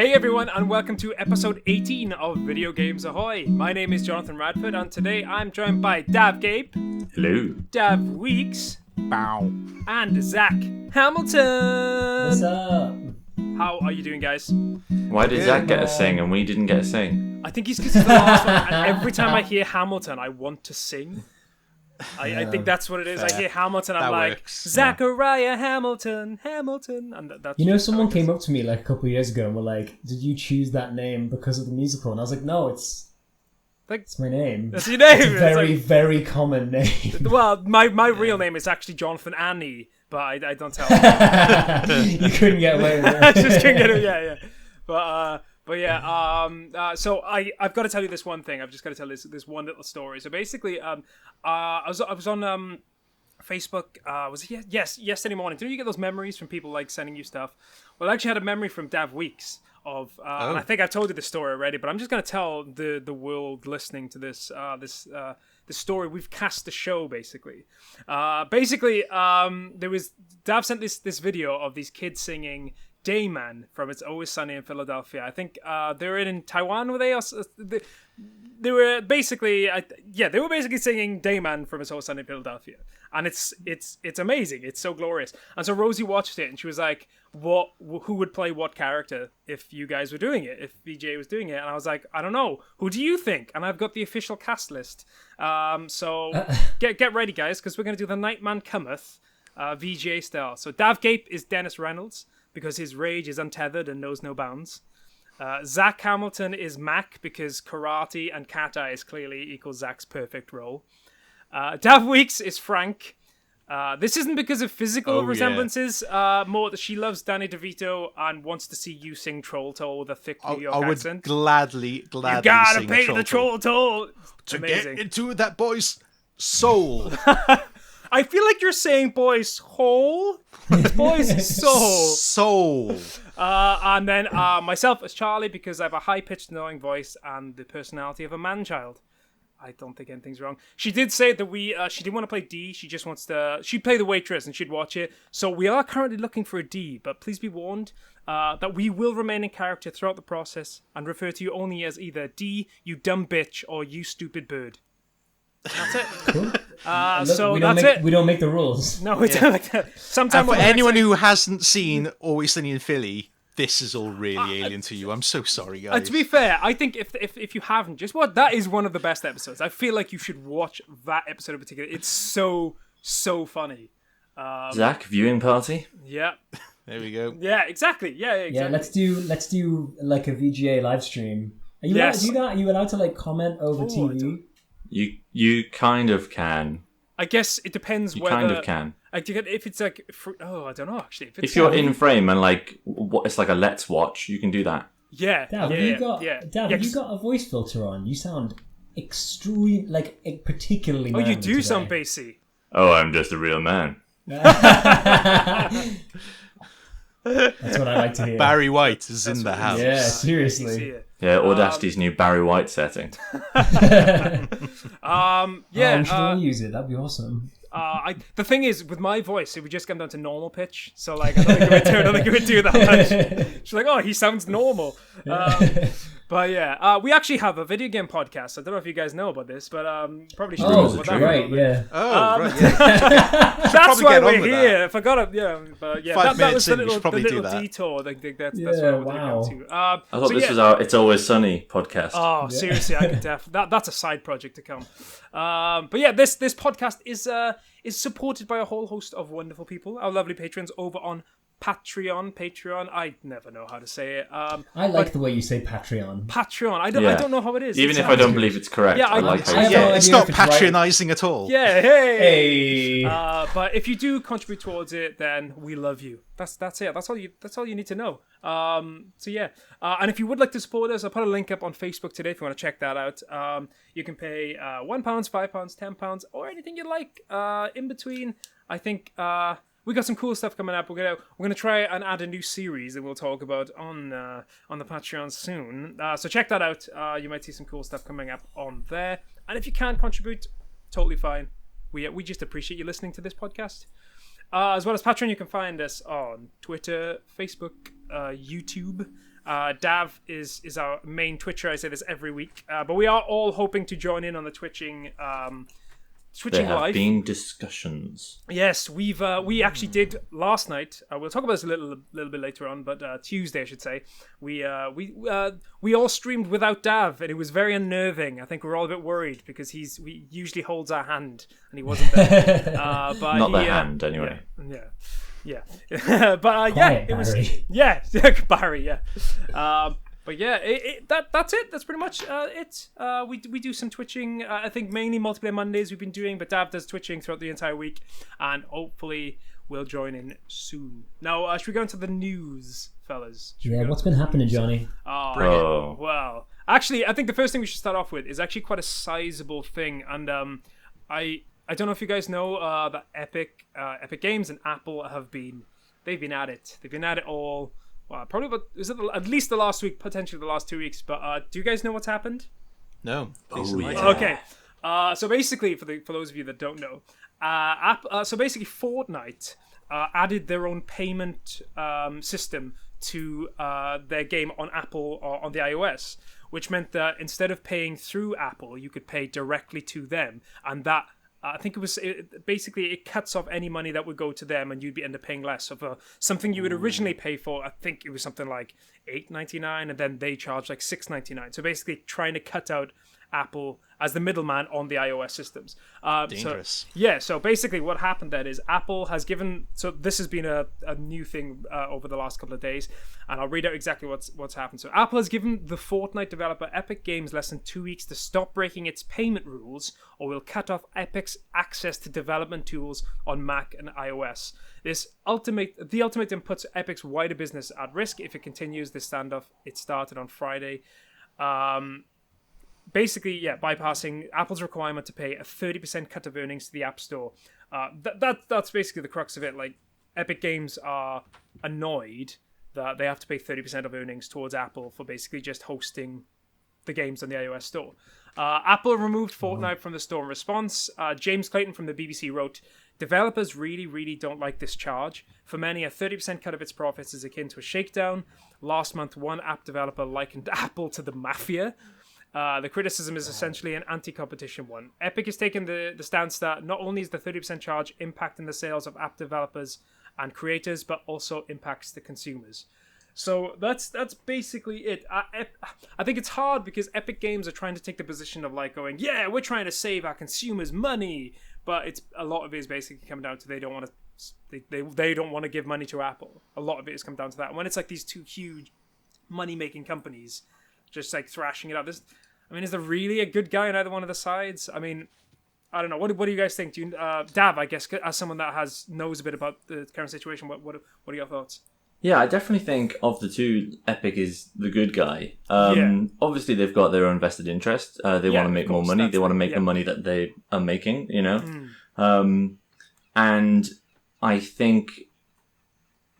Hey everyone, and welcome to episode 18 of Video Games Ahoy. My name is Jonathan Radford, and today I'm joined by Daf Gape. Hello. Daf Weeks. Bow. And Zach Hamilton. What's up? How are you doing, guys? Why did Zach get a sing and we didn't get a sing? I think he's because he's the last one, and every time I hear Hamilton, I want to sing. I think that's what it is. Fair. I hear Hamilton, I'm That like, works. Zachariah Hamilton, and that's You know, someone came up to me like a couple of years ago and were like, "Did you choose that name because of the musical?" And I was like, "No, it's my name. That's your name. It's a very, very common name." Well, my real name is actually Jonathan Annie, but I don't tell. You couldn't get away with it. I just couldn't get it. Yeah. But yeah. So I've got to tell you this one thing. I've just got to tell this one little story. So basically, I was on Facebook. Was it yesterday morning? Do you get those memories from people like sending you stuff? Well, I actually had a memory from Daf Weeks of, and I think I've told you the story already. But I'm just going to tell the world listening to this story. We've cast the show basically. There was Dav sent this video of these kids singing Dayman from It's Always Sunny in Philadelphia. I think they were in Taiwan, were they? They were basically singing Dayman from It's Always Sunny in Philadelphia, and it's amazing. It's so glorious. And so Rosie watched it and she was like, who would play what character if you guys were doing it, if VJ was doing it? And I was like, I don't know. Who do you think? And I've got the official cast list. So get ready, guys, because we're going to do The Nightman Cometh, VJ style. So Daf Gape is Dennis Reynolds, because his rage is untethered and knows no bounds. Zach Hamilton is Mac, because karate and cat eyes clearly equals Zach's perfect role. Daf Weeks is Frank. This isn't because of physical resemblances. More that she loves Danny DeVito and wants to see you sing Troll Toll with a thick New York accent. Gladly you gotta sing pay the Troll Toll to amazing. get into that boy's soul. I feel like you're saying boy's hole. It's boy's soul. Soul. And then myself as Charlie, because I have a high-pitched, annoying voice and the personality of a man-child. I don't think anything's wrong. She did say that she didn't want to play D. She just wants to... She'd play the waitress and she'd watch it. So we are currently looking for a D, but please be warned that we will remain in character throughout the process and refer to you only as either D, you dumb bitch, or you stupid bird. That's it. Cool. So we that's it. We don't make the rules. No, we don't like that. Sometime And for anyone who hasn't seen Always Sunny in Philly, this is all really alien to you. I'm so sorry, guys. To be fair, I think if you haven't, that is one of the best episodes. I feel like you should watch that episode in particular. It's so funny. Zach, viewing party? Yeah. There we go. Yeah, exactly. Yeah, exactly. Yeah, let's do like a VGA live stream. Are you allowed to do that? Are you allowed to like comment over TV? You kind of can. I guess it depends You whether... kind of can. If it's like... I don't know, actually. If you're in frame and like it's like a let's watch, you can do that. Yeah. Dad, have you got a voice filter on? You sound extreme, like particularly... Oh, you do today. sound bassy. Oh, I'm just a real man. That's what I like to hear. Barry White is in the house. Yeah, seriously. Yeah, Audacity's new Barry White setting. We should all use it. That'd be awesome. The thing is, with my voice, it would just come down to normal pitch. So, like, I don't think it would do that much. She's like, oh, he sounds normal. But yeah, we actually have a video game podcast. I don't know if you guys know about this, but probably should know about that. Right, yeah. Right, yeah. That's why we're here. I forgot it. Yeah, but yeah, 5 that was the minutes in, little that. detour. That's what I wanted to get to. I thought this was our It's Always Sunny podcast. Oh, seriously, I could that's a side project to come. But yeah, this podcast is supported by a whole host of wonderful people, our lovely patrons over on Patreon. I never know how to say it. I like the way you say Patreon. I don't know how it is. Even if I don't believe it's correct, Yeah, I like how I you have say no it. It's idea not if it's patronising at all. Yeah, Hey. but if you do contribute towards it, then we love you. That's it. That's all you need to know. So yeah. And if you would like to support us, I'll put a link up on Facebook today if you want to check that out. You can pay £1, £5, £10, or anything you like. In between, I think we got some cool stuff coming up. We're gonna try and add a new series that we'll talk about on the Patreon soon. So check that out. You might see some cool stuff coming up on there. And if you can't contribute, totally fine. We just appreciate you listening to this podcast. As well as Patreon, you can find us on Twitter, Facebook, YouTube. Dav is our main Twitcher. I say this every week, but we are all hoping to join in on the Twitching There have live. been discussions. Yes, we actually did last night. We'll talk about this a little bit later on, but Tuesday I should say. We all streamed without Dav, and it was very unnerving. I think we're all a bit worried because he usually holds our hand, and he wasn't there. But Not the hand, anyway. Yeah. But it was Barry. Yeah. But yeah, that's it. That's pretty much it. We do some twitching. I think mainly multiplayer Mondays we've been doing, but Dav does twitching throughout the entire week, and hopefully we'll join in soon. Now, should we go into the news, fellas? What's been happening, Johnny? Oh. Well, actually, I think the first thing we should start off with is actually quite a sizable thing, and I don't know if you guys know that Epic Games and Apple they've been at it. They've been at it all. Well, probably at least the last week, potentially the last 2 weeks. But do you guys know what's happened? No. Yeah. Okay. So basically, for those of you that don't know, Fortnite added their own payment system to their game on Apple or on the iOS, which meant that instead of paying through Apple, you could pay directly to them, and that. I think it cuts off any money that would go to them, and you'd end up paying less. So for something you would originally pay for, I think it was something like $8.99, and then they charge like $6.99. So basically, trying to cut out Apple as the middleman on the iOS systems. Dangerous. So basically what happened then is Apple has given... So this has been a new thing over the last couple of days, and I'll read out exactly what's happened. So Apple has given the Fortnite developer Epic Games less than 2 weeks to stop breaking its payment rules, or will cut off Epic's access to development tools on Mac and iOS. The ultimatum puts Epic's wider business at risk if it continues this standoff. It started on Friday. Basically, bypassing Apple's requirement to pay a 30% cut of earnings to the App Store. That's basically the crux of it. Like, Epic Games are annoyed that they have to pay 30% of earnings towards Apple for basically just hosting the games on the iOS store. Apple removed Fortnite from the store in response. James Clayton from the BBC wrote, "Developers really, really don't like this charge. For many, a 30% cut of its profits is akin to a shakedown. Last month, one app developer likened Apple to the mafia. The criticism is essentially an anti-competition one. Epic has taken the stance that not only is the 30% charge impacting the sales of app developers and creators, but also impacts the consumers." So that's basically it. I think it's hard because Epic Games are trying to take the position of like going, yeah, we're trying to save our consumers money, but it's a lot of it is basically coming down to they don't want to give money to Apple. A lot of it has come down to that. And when it's like these two huge money-making companies just like thrashing it out. Is there really a good guy on either one of the sides? I mean, I don't know. What do you guys think? Dav, I guess, as someone that knows a bit about the current situation, what are your thoughts? Yeah, I definitely think of the two, Epic is the good guy. Obviously, they've got their own vested interest. They want to make more money. They want to make the money that they are making, you know? And I think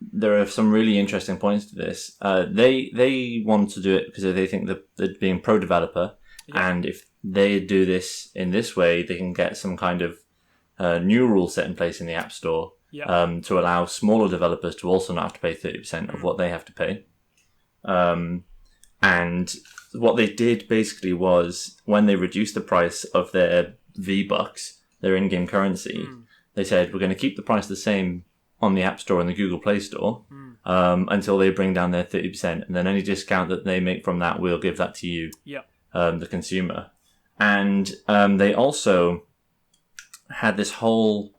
there are some really interesting points to this. They want to do it because they think that they're being pro-developer. Yeah. And if they do this in this way, they can get some kind of new rule set in place in the App Store. Yeah. To allow smaller developers to also not have to pay 30% of what they have to pay. And what they did basically was when they reduced the price of their V-Bucks, their in-game currency, they said, we're going to keep the price the same on the App Store and the Google Play Store until they bring down their 30%. And then any discount that they make from that, we'll give that to you, the consumer. And they also had this whole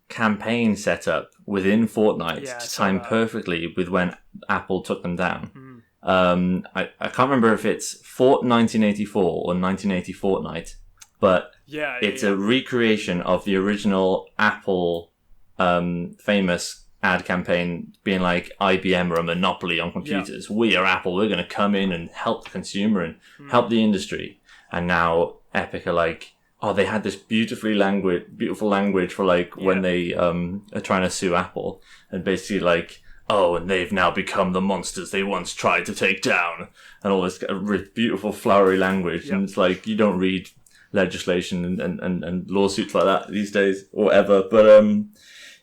campaign set up within Fortnite to time perfectly with when Apple took them down. I can't remember if it's 1984 or 1980 Fortnite, but it's a recreation of the original Apple famous ad campaign being like, IBM are a monopoly on computers. We are Apple. We're going to come in and help the consumer and help the industry. And now Epic are like, they had this beautiful language for like when they are trying to sue Apple, and basically like, and they've now become the monsters they once tried to take down, and all this beautiful flowery language. And it's like, you don't read legislation and lawsuits like that these days or ever. But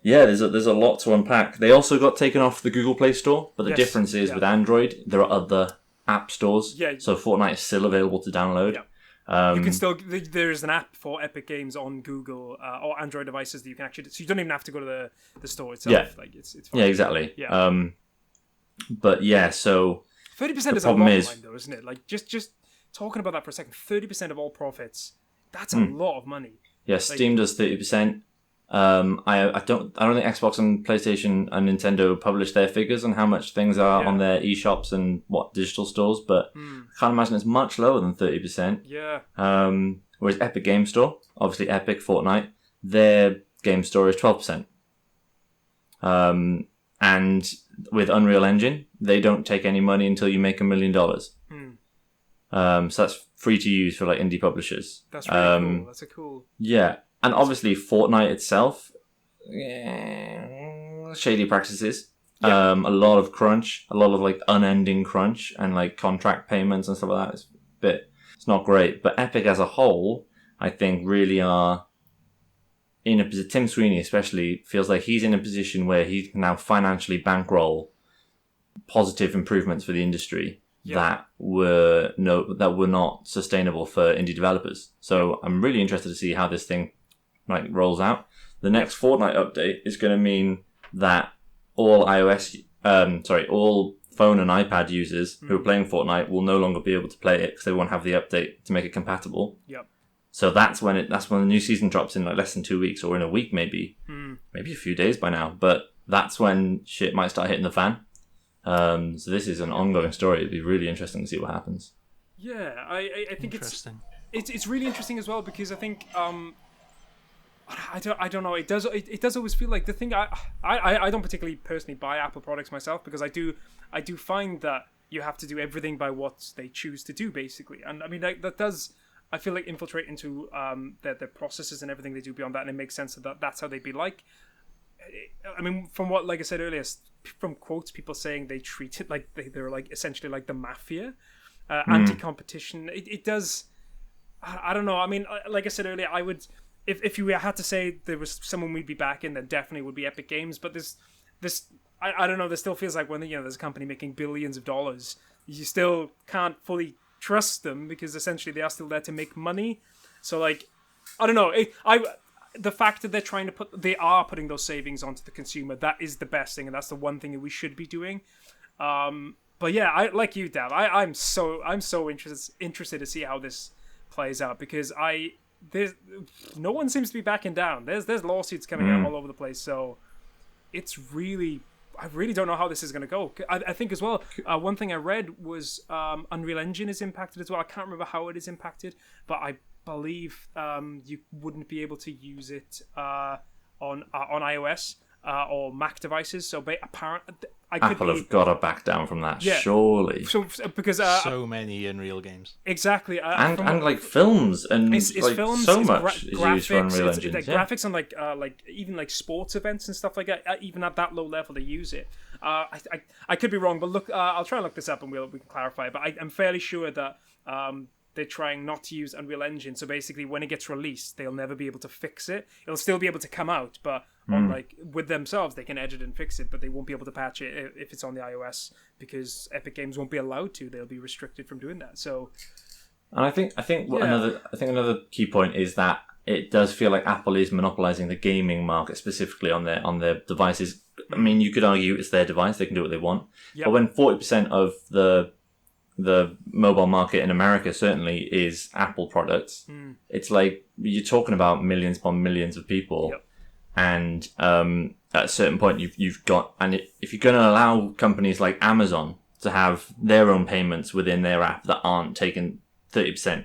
Yeah, there's a lot to unpack. They also got taken off the Google Play Store, but the Yes, difference is with Android, there are other app stores. Yeah. So Fortnite is still available to download. Yeah. You can still. There's an app for Epic Games on Google or Android devices that you can actually. So you don't even have to go to the store itself. Yeah. Like it's fine. Yeah, exactly. Yeah. But yeah, so 30% is a lot of money, though, isn't it? Like just talking about that for a second. 30% of all profits. That's a lot of money. Yeah, Steam does 30%. I don't think Xbox and PlayStation and Nintendo publish their figures on how much things are on their eShops and what digital stores, but I can't imagine it's much lower than 30%. Yeah. Whereas Epic Game Store, obviously Epic, Fortnite, their game store is 12%. And with Unreal Engine, they don't take any money until you make $1 million. So that's free to use for like indie publishers. That's really cool. That's a cool. Yeah. And obviously, Fortnite itself, shady practices. A lot of crunch, a lot of like unending crunch and like contract payments and stuff like that. It's not great. But Epic as a whole, I think, really are in a position. Tim Sweeney especially feels like he's in a position where he can now financially bankroll positive improvements for the industry that were not sustainable for indie developers. So I'm really interested to see how this thing rolls out. The next Fortnite update is going to mean that all all phone and iPad users who are playing Fortnite will no longer be able to play it because they won't have the update to make it compatible. Yep. So that's when the new season drops in like less than 2 weeks or in a week maybe a few days by now. But that's when shit might start hitting the fan. So this is an ongoing story. It'd be really interesting to see what happens. Yeah, I think it's really interesting as well because I think I don't know. It does always feel like the thing. I don't particularly personally buy Apple products myself because I do find that you have to do everything by what they choose to do basically, and I mean that does. I feel like infiltrate into their processes and everything they do beyond that, and it makes sense that that's how they'd be like. I mean, from what, like I said earlier, from quotes, people saying they treat it like they're like essentially like the mafia, anti-competition. It does. I don't know. I mean, like I said earlier, I would. If you had to say there was someone we'd be backing, then definitely would be Epic Games. But I don't know. This still feels like when there's a company making billions of dollars, you still can't fully trust them because essentially they are still there to make money. So like, I don't know. The fact that they are putting those savings onto the consumer, that is the best thing, and that's the one thing that we should be doing. But yeah, I like you, Dav. I'm so interested to see how this plays out because no one seems to be backing down. There's lawsuits coming out all over the place, so it's really, I really don't know how this is going to go. I think as well, one thing I read was Unreal Engine is impacted as well. I can't remember how it is impacted, but I believe you wouldn't be able to use it on iOS or Mac devices. So Apple have got to back down from that, surely. So because so many Unreal games, exactly, and like films and films, so much is used for Unreal Engine. Graphics and like even like sports events and stuff like that. Even at that low level, they use it. I could be wrong, but look, I'll try and look this up and we can clarify. But I'm fairly sure that they're trying not to use Unreal Engine. So basically, when it gets released, they'll never be able to fix it. It'll still be able to come out, but on with themselves, they can edit and fix it, but they won't be able to patch it if it's on the iOS because Epic Games won't be allowed to. They'll be restricted from doing that. So, and I think another key point is that it does feel like Apple is monopolizing the gaming market specifically on their devices. I mean, you could argue it's their device; they can do what they want. Yep. But when 40% of the mobile market in America certainly is Apple products, it's like you're talking about millions upon millions of people. Yep. And at a certain point, you've got, and if you're going to allow companies like Amazon to have their own payments within their app that aren't taking 30%,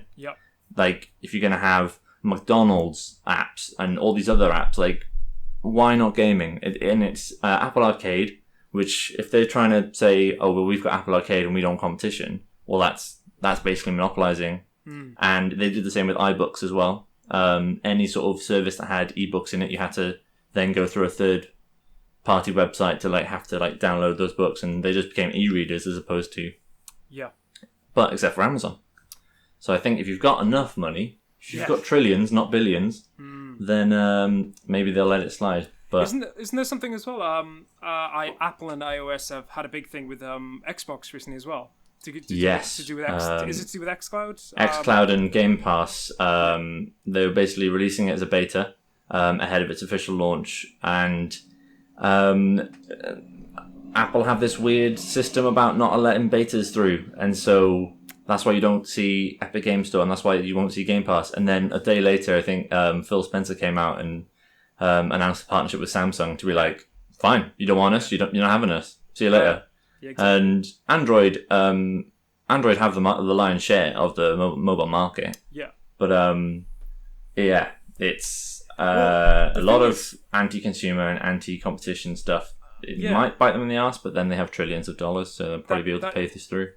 like if you're going to have McDonald's apps and all these other apps, like why not gaming? And it's Apple Arcade, which if they're trying to say, oh well, we've got Apple Arcade and we don't competition, well that's basically monopolizing. And they did the same with iBooks as well. Any sort of service that had ebooks in it, you had to then go through a third-party website to have to download those books, and they just became e-readers as opposed to But except for Amazon. So I think if you've got enough money, if you've got trillions, not billions, then maybe they'll let it slide. But isn't there something as well? Apple and iOS have had a big thing with Xbox recently as well. Yes. To do with is it to do with xCloud? xCloud and Game Pass, they were basically releasing it as a beta ahead of its official launch, and Apple have this weird system about not letting betas through, and so that's why you don't see Epic Game Store, and that's why you won't see Game Pass. And then a day later, I think Phil Spencer came out and announced a partnership with Samsung to be like, fine, you don't want us, you're not having us. See you later. Yeah, exactly. And Android have the lion's share of the mobile market. Yeah. But it's a lot of anti-consumer and anti-competition stuff. It might bite them in the ass, but then they have trillions of dollars, so they'll probably be able to pay this through.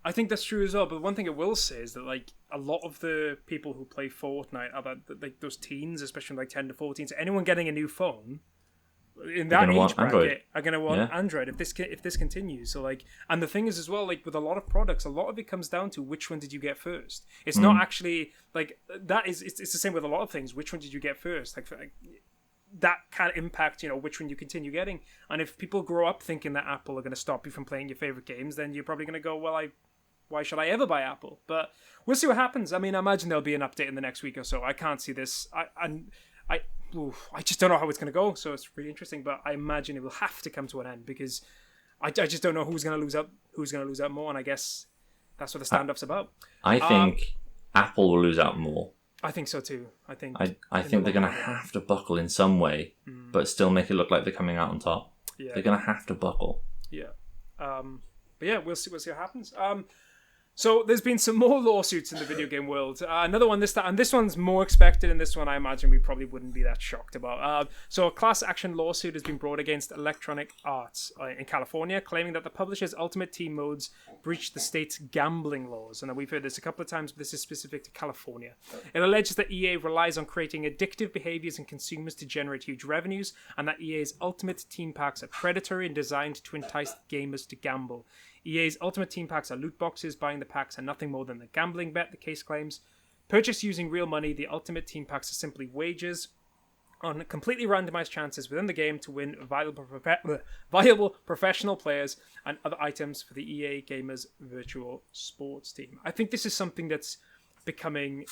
I think that's true as well. But one thing I will say is that like a lot of the people who play Fortnite are like those teens, especially like 10 to 14. So anyone getting a new phone in that age bracket are going to want Android if this continues. So like, and the thing is as well, like with a lot of products, a lot of it comes down to which one did you get first. It's not actually like that is. It's the same with a lot of things. Which one did you get first? Like that can impact, which one you continue getting. And if people grow up thinking that Apple are going to stop you from playing your favorite games, then you're probably going to go, well, why should I ever buy Apple? But we'll see what happens. I mean, I imagine there'll be an update in the next week or so. I can't see this. I just don't know how it's going to go. So it's really interesting. But I imagine it will have to come to an end because I just don't know who's going to lose out more. And I guess that's what the standoff's about. I think Apple will lose out more. I think so too. I think they're going to have to buckle in some way, but still make it look like they're coming out on top. Yeah. They're going to have to buckle. Yeah. But yeah, we'll see what happens. So there's been some more lawsuits in the video game world. Another one and this one's more expected, and this one I imagine we probably wouldn't be that shocked about. So a class action lawsuit has been brought against Electronic Arts in California, claiming that the publisher's Ultimate Team modes breached the state's gambling laws. And we've heard this a couple of times, but this is specific to California. It alleges that EA relies on creating addictive behaviors in consumers to generate huge revenues, and that EA's Ultimate Team packs are predatory and designed to entice gamers to gamble. EA's Ultimate Team packs are loot boxes. Buying the packs are nothing more than a gambling bet, the case claims. Purchased using real money, the Ultimate Team packs are simply wagers on completely randomized chances within the game to win viable professional players and other items for the EA Gamers virtual sports team. I think this is something that's becoming,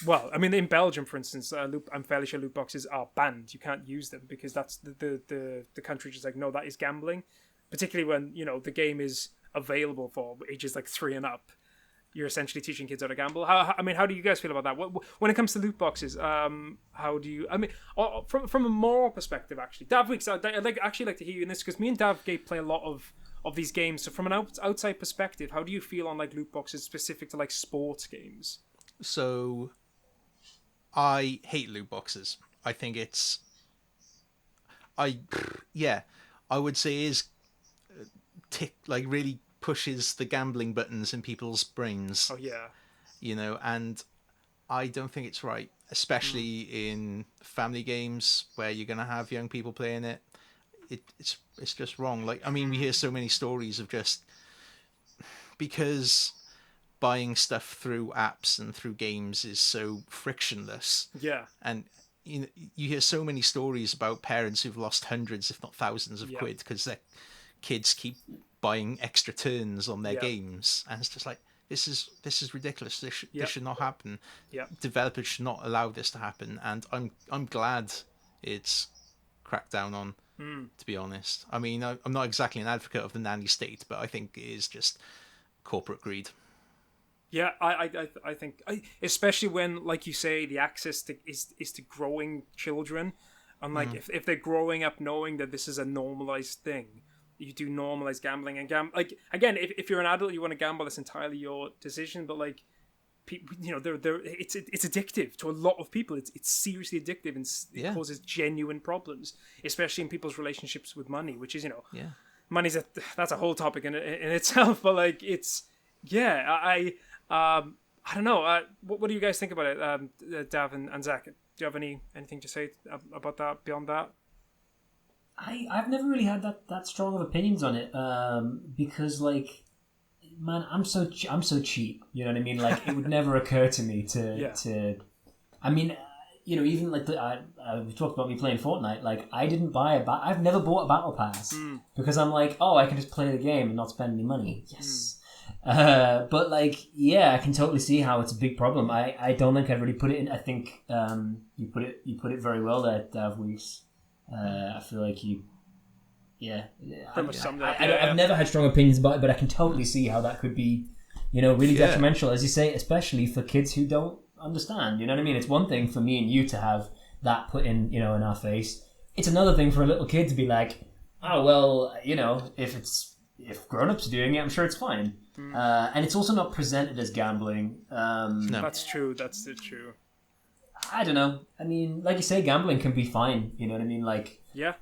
in Belgium, for instance, I'm fairly sure loot boxes are banned. You can't use them because that's the country just like, no, that is gambling. Particularly when, the game is available for ages like 3 and up. You're essentially teaching kids how to gamble. How do you guys feel about that? When it comes to loot boxes, how do you... from a moral perspective, actually. Daf Weeks, I'd actually like to hear you in this, because me and Daf Gape play a lot of these games. So from an outside perspective, how do you feel on like loot boxes specific to like sports games? So, I hate loot boxes. I think it's... I would say is... really pushes the gambling buttons in people's brains. Oh yeah. And I don't think it's right, especially in family games where you're going to have young people playing it. It's just wrong. We hear so many stories of just because buying stuff through apps and through games is so frictionless. Yeah. And you hear so many stories about parents who've lost hundreds, if not thousands of quid because their kids keep buying extra turns on their games, and it's just like this is ridiculous. This should not happen. Developers should not allow this to happen, and I'm glad it's cracked down on. To be honest, I'm not exactly an advocate of the nanny state, but I think it is just corporate greed. Yeah, I think especially when, like you say, the access is to growing children, and like if they're growing up knowing that this is a normalized thing. You do normalize gambling and again, if you're an adult, you want to gamble. That's entirely your decision. But like, people, it's addictive to a lot of people. It's seriously addictive and it causes genuine problems, especially in people's relationships with money, which is money's that's a whole topic in itself. But like, it's I don't know. What do you guys think about it, Dav and Zach? Do you have anything to say about that beyond that? I've never really had that strong of opinions on it because like, man, I'm so cheap, you know what I mean? Like, it would never occur to me to I mean, even like we talked about me playing Fortnite. Like, I didn't buy I've never bought a battle pass because I'm like, oh, I can just play the game and not spend any money. Yes. But like, yeah, I can totally see how it's a big problem. I don't think I'd really put it in. I think you put it very well there, Daf Weeks. I feel like you. Yeah, I've never had strong opinions about it, but I can totally see how that could be, really detrimental, as you say, especially for kids who don't understand. You know what I mean? It's one thing for me and you to have that put in, in our face. It's another thing for a little kid to be like, oh well, if grown-ups are doing it, I'm sure it's fine. And it's also not presented as gambling. No, that's true. That's true. I don't know. I mean, like you say, gambling can be fine. You know what I mean? Like, yeah.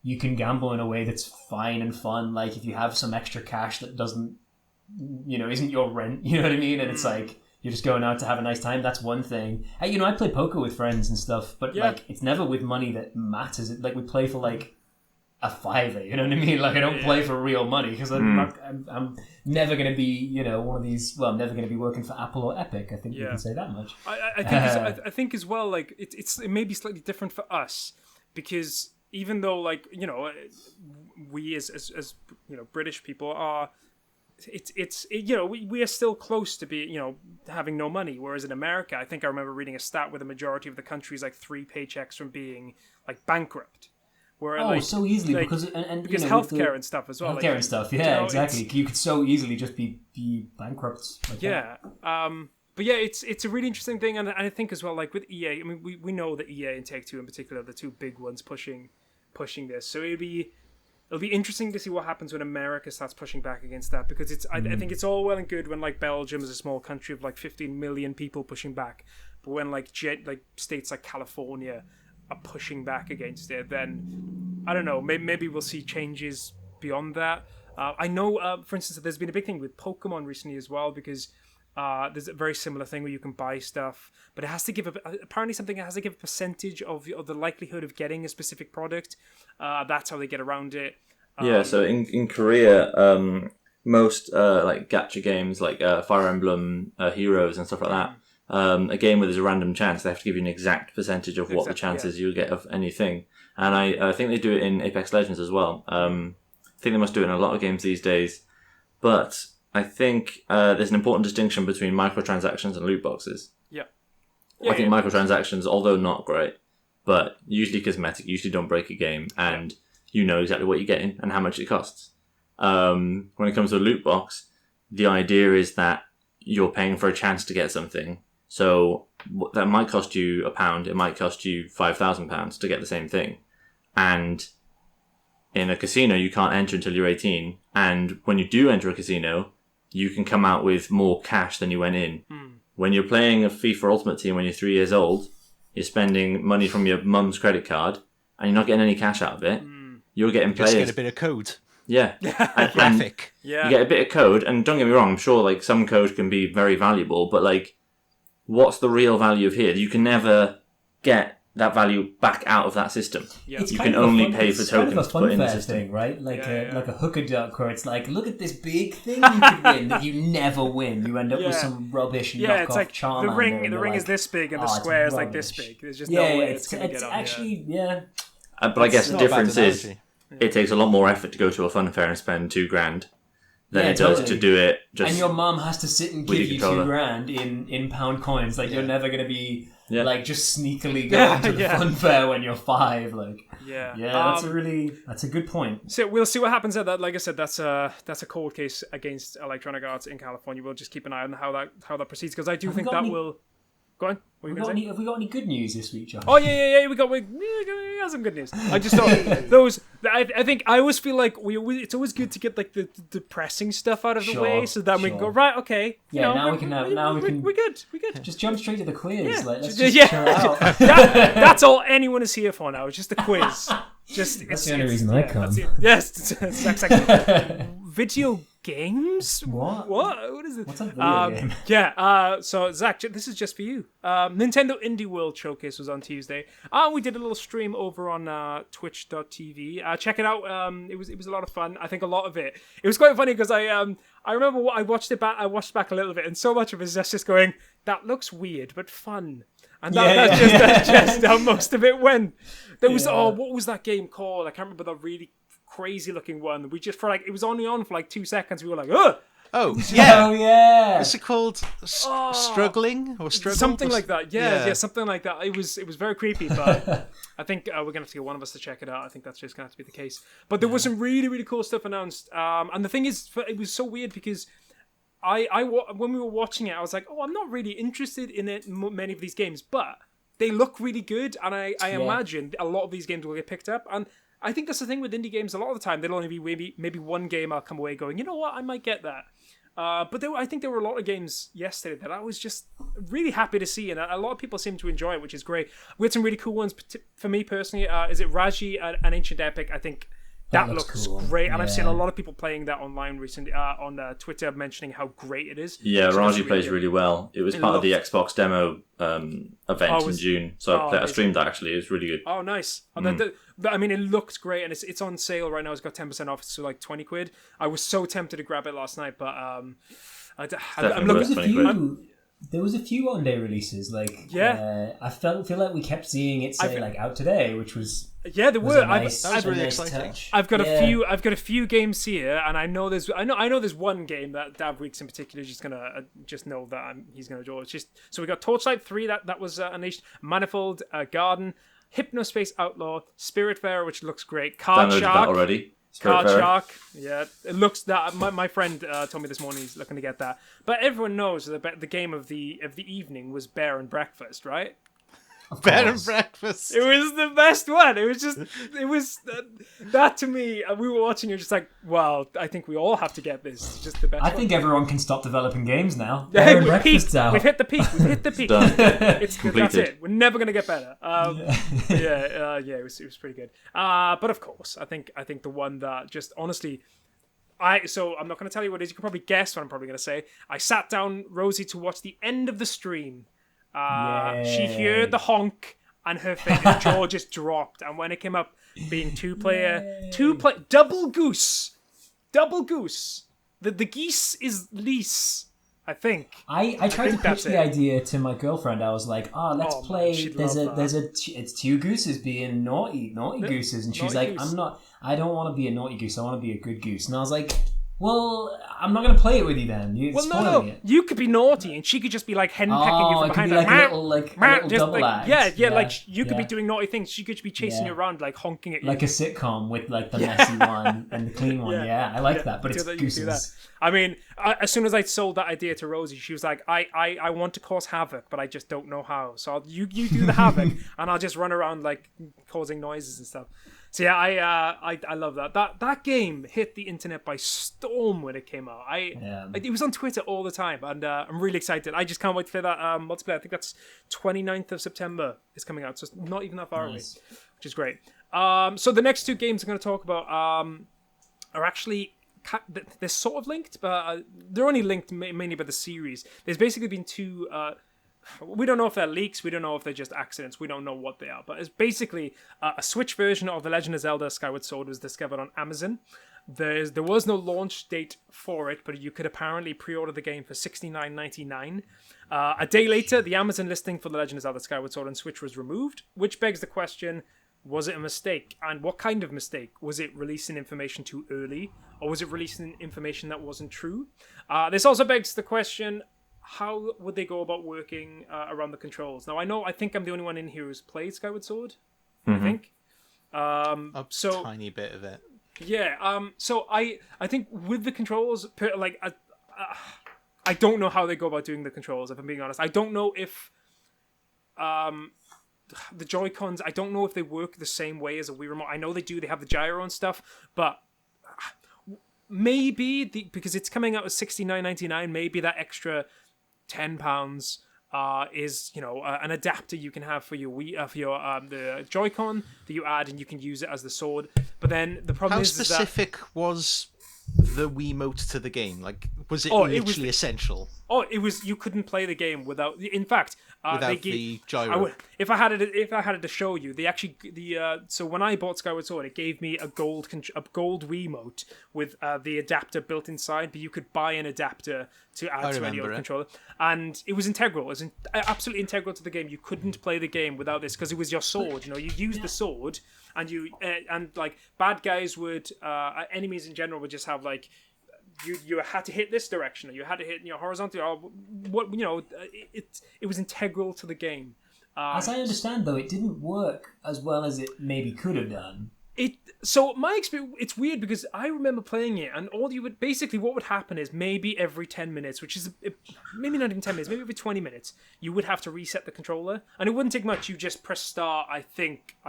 You can gamble in a way that's fine and fun. Like, if you have some extra cash that doesn't, isn't your rent. You know what I mean? And it's like you're just going out to have a nice time. That's one thing. I play poker with friends and stuff, but like it's never with money that matters. Like, we play for like a $5. You know what I mean? Like, I don't play for real money because I'm never going to be, one of these. Well, I'm never going to be working for Apple or Epic. I think you can say that much. I think as well. Like, it may be slightly different for us because even though, like, we as British people are. We are still close to be having no money, whereas in America, I think I remember reading a stat where the majority of the country is like 3 paychecks from being like bankrupt. Where, so easily like, because healthcare and stuff as well. Healthcare and stuff, exactly. You could so easily just be bankrupt. Like that. But yeah, it's a really interesting thing, and I think as well, like with EA, I mean, we know that EA and Take-Two in particular are the two big ones pushing this. So it'll be interesting to see what happens when America starts pushing back against that, because I think it's all well and good when like Belgium is a small country of like 15 million people pushing back, but when like states like California are pushing back against it, then I don't know, maybe we'll see changes beyond that. I know, for instance, there's been a big thing with Pokemon recently as well, because there's a very similar thing where you can buy stuff, but it has to give apparently something that has to give a percentage of the likelihood of getting a specific product. That's how they get around it. So in Korea, most like gacha games like Fire Emblem Heroes and stuff like that, a game where there's a random chance, they have to give you an exact percentage of what the chances you'll get of anything. And I think they do it in Apex Legends as well. I think they must do it in a lot of games these days. But I think there's an important distinction between microtransactions and loot boxes. I think microtransactions, although not great, but usually cosmetic, usually don't break a game, and you know exactly what you're getting and how much it costs. When it comes to a loot box, the idea is that you're paying for a chance to get something. So that might cost you £1, it might cost you £5,000 to get the same thing. And in a casino, you can't enter until you're 18. And when you do enter a casino, you can come out with more cash than you went in. When you're playing a FIFA Ultimate Team when you're 3 years old, you're spending money from your mum's credit card, and you're not getting any cash out of it. You're getting players. Just get a bit of code. Yeah. Graphic. You get a bit of code, and don't get me wrong, I'm sure like some code can be very valuable, but like, what's the real value of here? You can never get that value back out of that system. You can only pay for tokens to put in the system. Thing, right? Like a hooker duck, where it's like, look at this big thing you could win that you never win. You end up with some rubbish knockoff it's like Charmander. The ring is this big and the square is like this big. There's just no way it's going to get on. Actually, but I guess the difference is it takes a lot more effort to go to a fun fair and spend $2,000 than it does to do it just. And your mom has to sit and give you $2,000 in pound coins. Like, you're never going to be like just sneakily going to the fun fair when you're 5. Like, that's a good point. So we'll see what happens there. That, like I said, that's a cold case against Electronic Arts in California. We'll just keep an eye on how that proceeds, because I do think that will. Go on. Have we got any good news this week, Josh? Oh yeah. We got some good news. I just thought those. I think I always feel like it's always good to get like the depressing stuff out of the way, so that we can go right. Okay. We're good. Just jump straight to the quiz. Yeah. Let's just chill out. That's all anyone is here for now. It's just a quiz. That's the only reason I come. Yes, exactly. Video Games? What? What is it? What's a video game? Yeah, so Zach, this is just for you. Nintendo Indie World Showcase was on Tuesday. We did a little stream over on twitch.tv. Check it out. It was a lot of fun. I think a lot of it was quite funny because I remember I watched it back a little bit, and so much of it is just going, that looks weird but fun. And that's just how most of it went. There was what was that game called? I can't remember the really crazy looking one. We just it was only on for 2 seconds. We were like, ugh. Oh yeah. Oh yeah. What's it called? Struggling or struggle? Something like that. Yeah, something like that. It was very creepy, but I think we're gonna have to get one of us to check it out. I think that's just gonna have to be the case. But there was some really, really cool stuff announced. And the thing is, it was so weird because when we were watching it, I was like, I'm not really interested in many of these games, but they look really good, and I imagine a lot of these games will get picked up. And I think that's the thing with indie games. A lot of the time, there'll only be maybe one game I'll come away going, you know what, I might get that. But I think there were a lot of games yesterday that I was just really happy to see, and a lot of people seem to enjoy it, which is great. We had some really cool ones. For me personally, is it Raji, an Ancient Epic? I think that looks cool. great, and I've seen a lot of people playing that online recently on Twitter, mentioning how great it is. Yeah, Raji plays really well. It was part of the Xbox demo event in June, so I streamed that actually. It was really good. Oh, nice! I mean, it looks great, and it's on sale right now. It's got 10% off, so £20. I was so tempted to grab it last night, but I'm looking. There was a few one-day releases. I feel like we kept seeing it say out today, which was there were. That was really exciting. I've got a few games here, and I know there's one game that Daf Weeks in particular is just gonna just know that he's gonna draw. It's just so we got Torchlight 3 that was unleashed, Manifold Garden, Hypnospace Outlaw, Spiritfarer, which looks great, Card Downloaded Shark that already. Card Shark, it looks that. My friend told me this morning he's looking to get that. But everyone knows that the game of the evening was Bear and Breakfast, right? Bed and breakfast. It was the best one. It was that to me. We were watching. You're just like, wow. I think we all have to get this. It's just the best. I think everyone can stop developing games now. Bed and breakfast's out. We've hit the peak. It's completed. That's it. We're never gonna get better. It was pretty good. But of course, I think the one that just honestly. So I'm not going to tell you what it is. You can probably guess what I'm probably going to say. I sat down, Rosie, to watch the end of the stream. She heard the honk and her jaw just dropped. And when it came up being two-player, double goose. The geese is lease, I think. I tried to pitch the idea to my girlfriend. I was like, let's play. It's two gooses being naughty gooses, and she was like, I don't want to be a naughty goose. I want to be a good goose. And I was like, well, I'm not going to play it with you then. You're spoiling it. You could be naughty, and she could just be like henpecking you from behind. Like a little double act. You could be doing naughty things. She could be chasing you around, like honking at you, like a sitcom with like the messy one and the clean one. Yeah, I like that. But it's gooses. I mean, as soon as I sold that idea to Rosie, she was like, I want to cause havoc, but I just don't know how. So you do the havoc, and I'll just run around like causing noises and stuff. So yeah, I love that. That game hit the internet by storm when it came out. It was on Twitter all the time, and I'm really excited. I just can't wait to play that multiplayer. I think that's 29th of September is coming out, so it's not even that far away, which is great. So the next two games I'm going to talk about are actually they're sort of linked, but they're only linked mainly by the series. There's basically been two. We don't know if they're leaks. We don't know if they're just accidents. We don't know what they are. But it's basically a Switch version of The Legend of Zelda Skyward Sword was discovered on Amazon. There was no launch date for it, but you could apparently pre-order the game for $69.99. A day later, the Amazon listing for The Legend of Zelda Skyward Sword on Switch was removed, which begs the question, was it a mistake? And what kind of mistake? Was it releasing information too early? Or was it releasing information that wasn't true? This also begs the question, how would they go about working around the controls? Now, I think I'm the only one in here who's played Skyward Sword. I think. A tiny bit of it. Yeah. So I think with the controls, I don't know how they go about doing the controls, if I'm being honest. I don't know if the Joy-Cons, I don't know if they work the same way as a Wii Remote. I know they do. They have the gyro and stuff, but maybe because it's coming out at $69.99, maybe that extra £10 is an adapter you can have for your Wii for your the Joy-Con that you add, and you can use it as the sword. But then the problem how is specific was the Wiimote to the game? Like, was it literally essential? Oh, it was. You couldn't play the game without. In fact, Without the gyro. If I had it to show you, so when I bought Skyward Sword, it gave me a gold Wiimote with the adapter built inside. But you could buy an adapter to add to any other controller, and it was integral. It was absolutely integral to the game. You couldn't play the game without this because it was your sword. You know, you used the sword, and like bad guys would, enemies in general would just have like. You had to hit this direction, or you had to hit horizontal, or what it was integral to the game. As I understand, though, it didn't work as well as it maybe could have done. So my experience, it's weird because I remember playing it, and what would happen is maybe every 10 minutes, which is maybe not even 10 minutes, maybe every 20 minutes, you would have to reset the controller, and it wouldn't take much. You just press start. I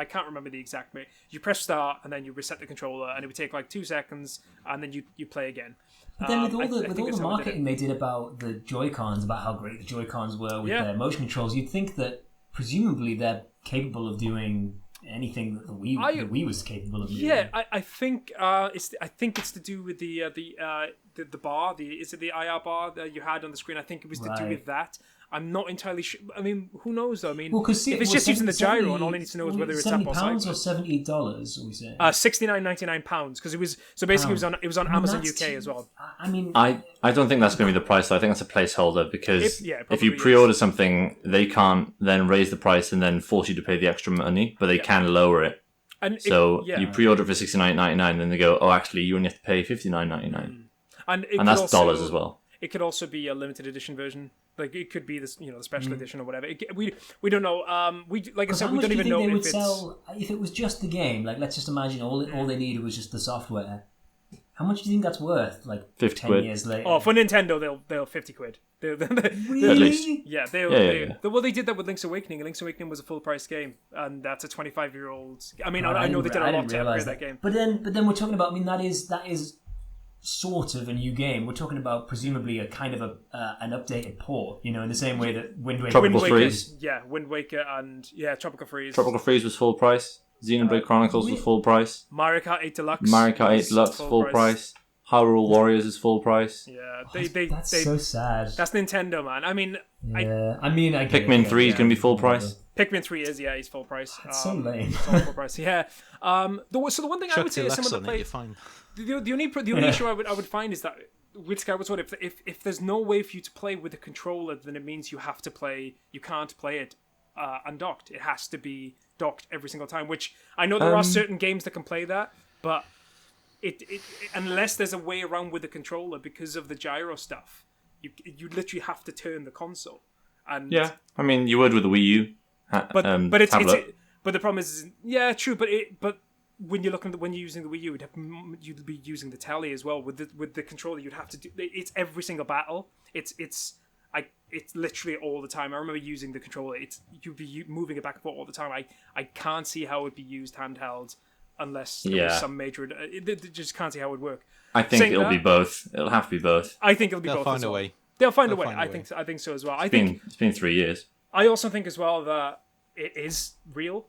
can't remember the exact way. You press start, and then you reset the controller, and it would take like 2 seconds, and then you play again. But then with all the marketing they did about the Joy-Cons, about how great the Joy-Cons were with their motion controls, you'd think that presumably they're capable of doing anything that the Wii was capable of doing. Yeah, I think it's to do with the bar. Is it the IR bar that you had on the screen? I think it was to do with that. I'm not entirely sure. I mean, who knows though? I mean, if it's just using the gyro, and all I need to know is whether it's up or £70 or $78. Are we saying? £69.99 because it was basically it was on Amazon UK as well. I mean, I don't think that's going to be the price. Though. I think that's a placeholder because if you pre-order something, they can't then raise the price and then force you to pay the extra money, but they can lower it. And you pre-order for $69.99, then they go, oh, actually, you only have to pay $59.99, and that's dollars as well. It could also be a limited edition version. Like it could be this, the special edition or whatever. We don't know. Like I said, we don't even know if if it was just the game. Like let's just imagine all they needed was just the software. How much do you think that's worth? Like 50 10 quid. years later. Oh, for Nintendo, they'll 50 quid. Really? At least. Yeah, well, they did that with Link's Awakening. Link's Awakening was a full price game, and that's a 25-year-old. I mean, I know they did a lot to upgrade that game. But then we're talking about. I mean, that is sort of a new game. We're talking about presumably a kind of an updated port, in the same way that Wind Waker. Tropical Freeze. Yeah, Wind Waker and Tropical Freeze. Tropical Freeze was full price. Xenoblade Chronicles was full price. Mario Kart 8 Deluxe. Mario Kart 8 Deluxe full price. Hyrule Warriors is full price. Yeah, that's so sad. That's Nintendo, man. I mean, I Pikmin 3 is going to be full price. Pikmin 3 is, he's full price. That's so lame. It's all full price. Yeah. So the one thing I would say is some of the play. The only issue I would find is that with Skyward Sword, if there's no way for you to play with a controller, then it means you can't play it undocked. It has to be docked every single time. Which I know there are certain games that can play that, but it unless there's a way around with the controller because of the gyro stuff, you literally have to turn the console. And yeah, I mean you would with the Wii U. But the problem is true. But when you're using the Wii U, you'd be using the telly as well with the controller. You'd have to do it's every single battle. It's literally all the time. I remember using the controller. You'd be moving it back and forth all the time. I can't see how it would be used handheld unless there was some major. Just can't see how it would work. I think it'll be both. It'll have to be both. I think it'll be both. They'll find a way. I think so as well. It's been 3 years. I also think as well that it is real.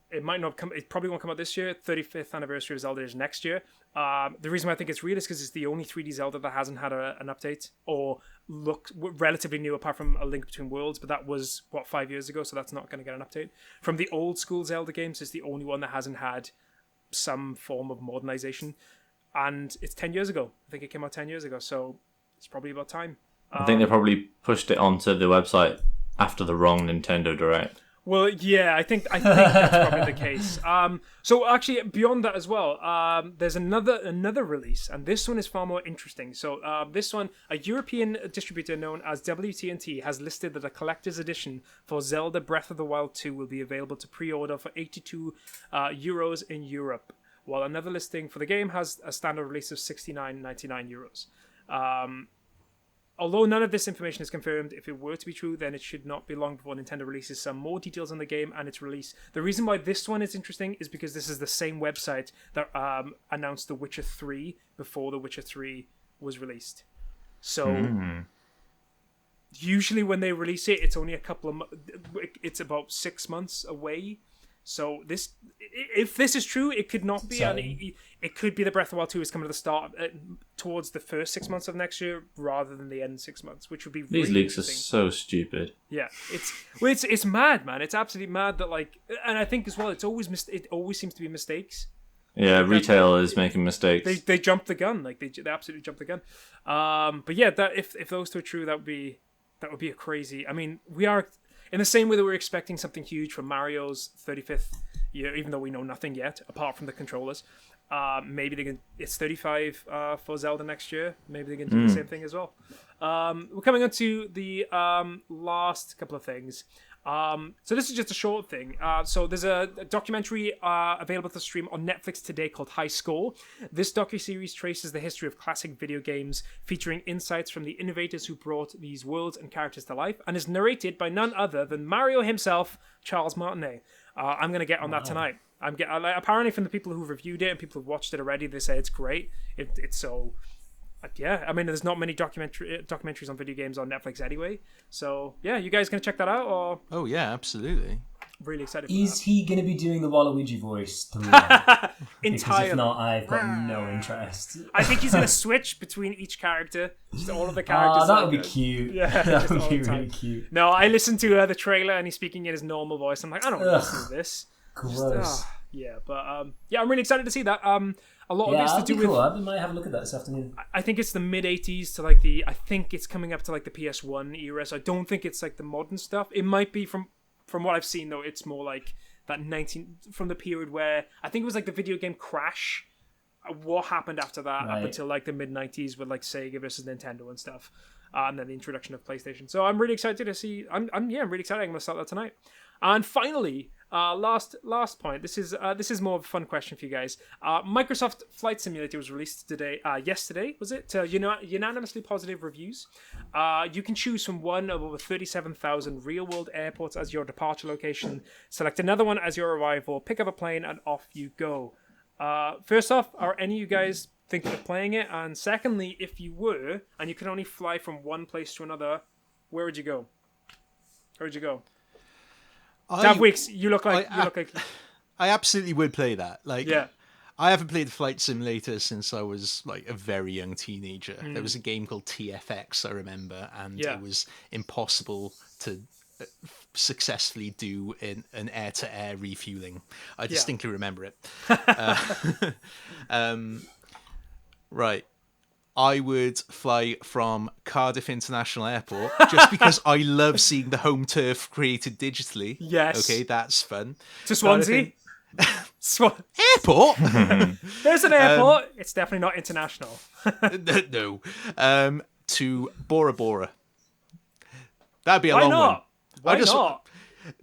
It might not come. It probably won't come out this year. 35th anniversary of Zelda is next year. The reason why I think it's real is because it's the only 3D Zelda that hasn't had an update or looked relatively new, apart from A Link Between Worlds. But that was 5 years ago, so that's not going to get an update. From the old school Zelda games, it's the only one that hasn't had some form of modernization, and it's 10 years ago. I think it came out 10 years ago, so it's probably about time. I think they probably pushed it onto the website after the wrong Nintendo Direct. Well, yeah, I think that's probably the case. So actually, beyond that as well, there's another release, and this one is far more interesting. So this one, a European distributor known as WT&T has listed that a collector's edition for Zelda Breath of the Wild 2 will be available to pre-order for €82 in Europe, while another listing for the game has a standard release of €69.99. Although none of this information is confirmed, if it were to be true, then it should not be long before Nintendo releases some more details on the game and its release. The reason why this one is interesting is because this is the same website that announced The Witcher 3 before The Witcher 3 was released. So usually when they release it, it's only it's about 6 months away. So if this is true, it could not be. It could be the Breath of the Wild 2 is coming to the start towards the first 6 months of next year rather than the end 6 months, which would be these really leaks are so stupid. Yeah, it's mad, man. It's absolutely mad that and I think as well, it always seems to be mistakes. Yeah, retail is making mistakes. They jumped the gun, they absolutely jumped the gun. But yeah, that if those two are true, that would be a crazy. I mean, we are in the same way that we're expecting something huge from Mario's 35th year, even though we know nothing yet apart from the controllers. Maybe it's 35 for Zelda next year. Maybe they can do the same thing as well. We're coming on to the last couple of things. So this is just a short thing. So there's a documentary available to stream on Netflix today called High Score. This docuseries traces the history of classic video games, featuring insights from the innovators who brought these worlds and characters to life, and is narrated by none other than Mario himself, Charles Martinet. I'm going to get on that tonight. Apparently from the people who've reviewed it and people who've watched it already, they say it's great. It's so... Yeah, I mean, there's not many documentaries on video games on Netflix anyway. So, yeah, you guys going to check that out? Or Oh, yeah, absolutely. Really excited for Is that. he going to be doing the Waluigi voice through that? Because Entirely. if not, I've got no interest. I think he's going to switch between each character. Just all of the characters. That would be cute. Yeah, that just would all be the time. really cute. No, I listened to the trailer and he's speaking in his normal voice. I'm like, I don't want to listen to this. Gross. Yeah, but yeah, I'm really excited to see that. A lot of it's to that'd do be with. cool. I might have a look at that this afternoon. I think it's the mid '80s to like the. I think it's coming up to like the PS1 era. So I don't think it's like the modern stuff. It might be from what I've seen though. It's more like that from the period where I think it was like the video game Crash. What happened after that up until like the mid '90s with like Sega versus Nintendo and stuff, and then the introduction of PlayStation. So I'm really excited to see. I'm really excited. I'm gonna start that tonight. And finally, last point. This is more of a fun question for you guys. Microsoft Flight Simulator was released yesterday, was it? Unanimously positive reviews. You can choose from one of over 37,000 real-world airports as your departure location. Select another one as your arrival. Pick up a plane, and off you go. First off, are any of you guys thinking of playing it? And secondly, if you were, and you could only fly from one place to another, where would you go? Daf Weeks, you look like. I absolutely would play that. Yeah. I haven't played Flight Simulator since I was like a very young teenager. There was a game called TFX, I remember, and it was impossible to successfully do an air-to-air refueling. I distinctly remember it. Right. I would fly from Cardiff International Airport just because I love seeing the home turf created digitally. Yes. Okay, that's fun. To Swansea? Airport? There's an airport. It's definitely not international. No. To Bora Bora. That'd be a Why long not? one. Why not?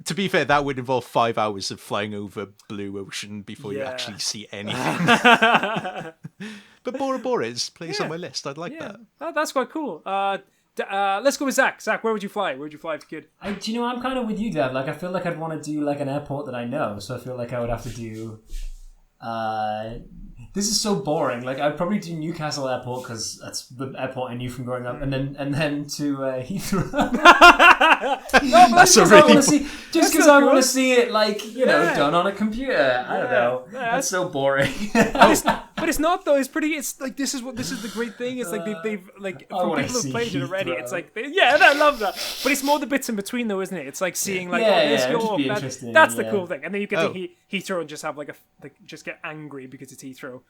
To be fair, that would involve 5 hours of flying over blue ocean before you actually see anything. But Bora Bora is place on my list. I'd like that. Oh, that's quite cool. Let's go with Zach. Zach, where would you fly? Where would you fly if you could? Do you know, I'm kind of with you, Dev. Like, I feel like I'd want to do like an airport that I know. So I feel like I would have to do... this is so boring. Like, I'd probably do Newcastle Airport because that's the airport I knew from growing up, and then to Heathrow. That's a really... Just because I want to see it, like, done on a computer. I don't know. That's so boring. But it's not though. It's pretty. It's like this is the great thing. It's like they've like from people who've played it already. It's like I love that. But it's more the bits in between though, isn't it? It's like seeing like that's the cool thing. And then you get to Heathrow and just have just get angry because it's Heathrow.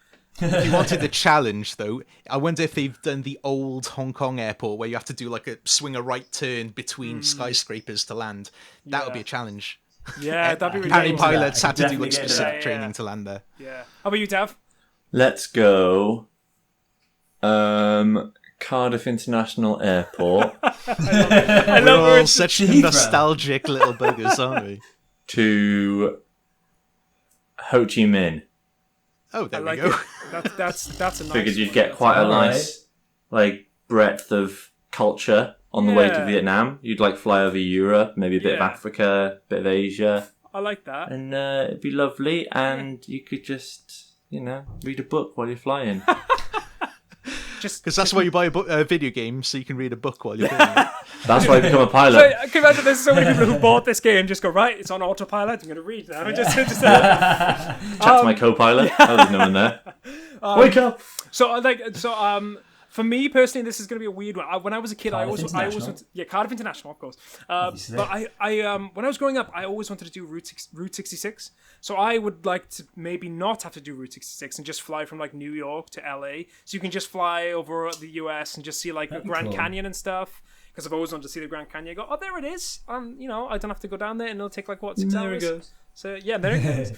If you wanted the challenge, though, I wonder if they've done the old Hong Kong airport where you have to do like swing a right turn between skyscrapers to land. That would be a challenge. Yeah, that'd be really Apparently cool. pilots had to do like Definitely specific training to land there. Yeah. How about you, Tav? Let's go. Cardiff International Airport. I We're love all such nostalgic little buggers, aren't we? To Ho Chi Minh. Oh, there we like go. it. That's a nice. Figured you'd one. get quite a Alright. nice breadth of culture on the way to Vietnam. You'd fly over Europe, maybe a bit of Africa, a bit of Asia, I like that. and it'd be lovely. And you could just read a book while you're flying. just Because that's why you buy a video game, so you can read a book while you're playing it. That's why I become a So, pilot. I can imagine there's so many people who bought this game and just go, right, it's on autopilot, I'm going to read now. Chat to my co-pilot. Oh, there's no one there. Wake up! For me personally, this is going to be a weird one. When I was a kid, I always International. wanted, Cardiff International, of course. Obviously. But I when I was growing up, I always wanted to do Route 66. So I would like to maybe not have to do Route 66 and just fly from like New York to LA. So you can just fly over the US and just see like the Grand cool. Canyon and stuff. Because I've always wanted to see the Grand Canyon. I go, oh, there it is. You know, I don't have to go down there, and it'll take like 6 hours. There it goes. So yeah, there it goes.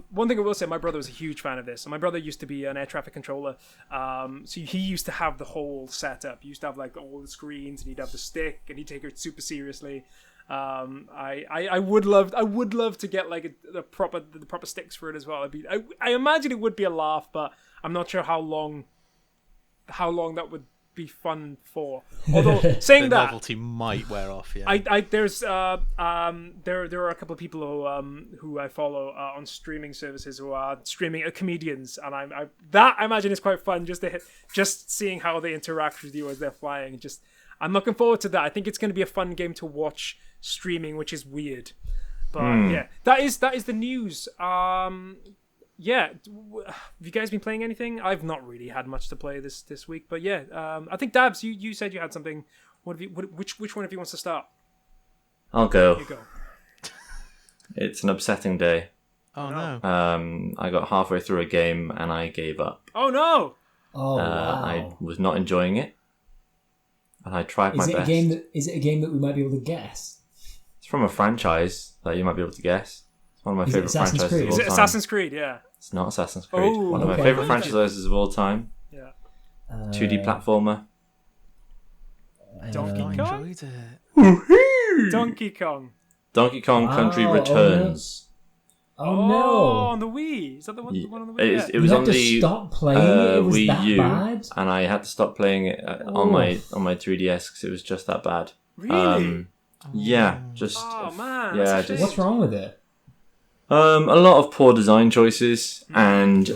One thing I will say, my brother was a huge fan of this. And my brother used to be an air traffic controller. So he used to have the whole setup. He used to have like all the screens, and he'd have the stick, and he'd take it super seriously. I would love to get like the proper sticks for it as well. I imagine it would be a laugh, but I'm not sure how long that would be fun for. Although saying The that, novelty might wear off. Yeah. there are a couple of people who I follow on streaming services who are streaming comedians, and I imagine is quite fun just seeing how they interact with you as they're flying. I'm looking forward to that. I think it's going to be a fun game to watch streaming, which is weird, but yeah, that is the news. Yeah, have you guys been playing anything? I've not really had much to play this week, but yeah, I think Dabs, you said you had something. Which one of you wants to start? I'll go. You go. It's an upsetting day. Oh no. I got halfway through a game and I gave up. Oh no! Oh wow. I was not enjoying it, and I tried my Is it best. Is it a game that we might be able to guess? It's from a franchise that you might be able to guess. It's one of my Is it favorite Assassin's franchises Creed? of all Is it time. Assassin's Creed? Yeah. It's not Assassin's Creed. Oh, One of my okay. favorite franchises of all time. Yeah. 2D platformer. Donkey I Kong? enjoyed it. Donkey Kong. Donkey Kong Country Wow, Returns. Oh no! on the Wii. Is that the one on the Wii? It, Yeah. it was you on had to the stop playing it. It was Wii that U, bad. and I had to stop playing it on my 3DS because it was just that bad. Really? Yeah, just Oh man. yeah, that's a just- shame. What's wrong with it? a lot of poor design choices, and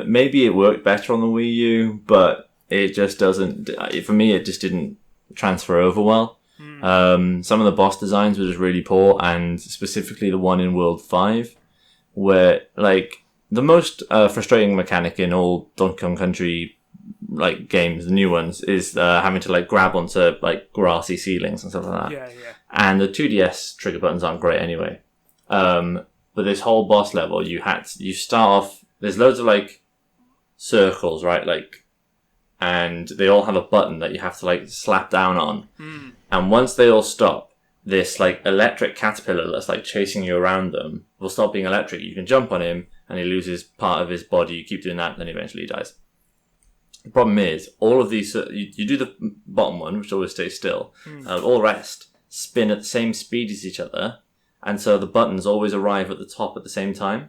maybe it worked better on the Wii U, but it just doesn't. For me, it just didn't transfer over well. Some of the boss designs were just really poor, and specifically the one in World 5, where like the most frustrating mechanic in all Donkey Kong Country like games, the new ones, is having to like grab onto like grassy ceilings and stuff like that. Yeah, yeah. And the 2DS trigger buttons aren't great anyway. But this whole boss level, you start off, there's loads of like circles, right? Like, and they all have a button that you have to like slap down on. And once they all stop, this like electric caterpillar that's like chasing you around them will stop being electric. You can jump on him and he loses part of his body. You keep doing that, then eventually he dies. The problem is, all of these, you do the bottom one, which always stays still, all the rest spin at the same speed as each other, and so the buttons always arrive at the top at the same time.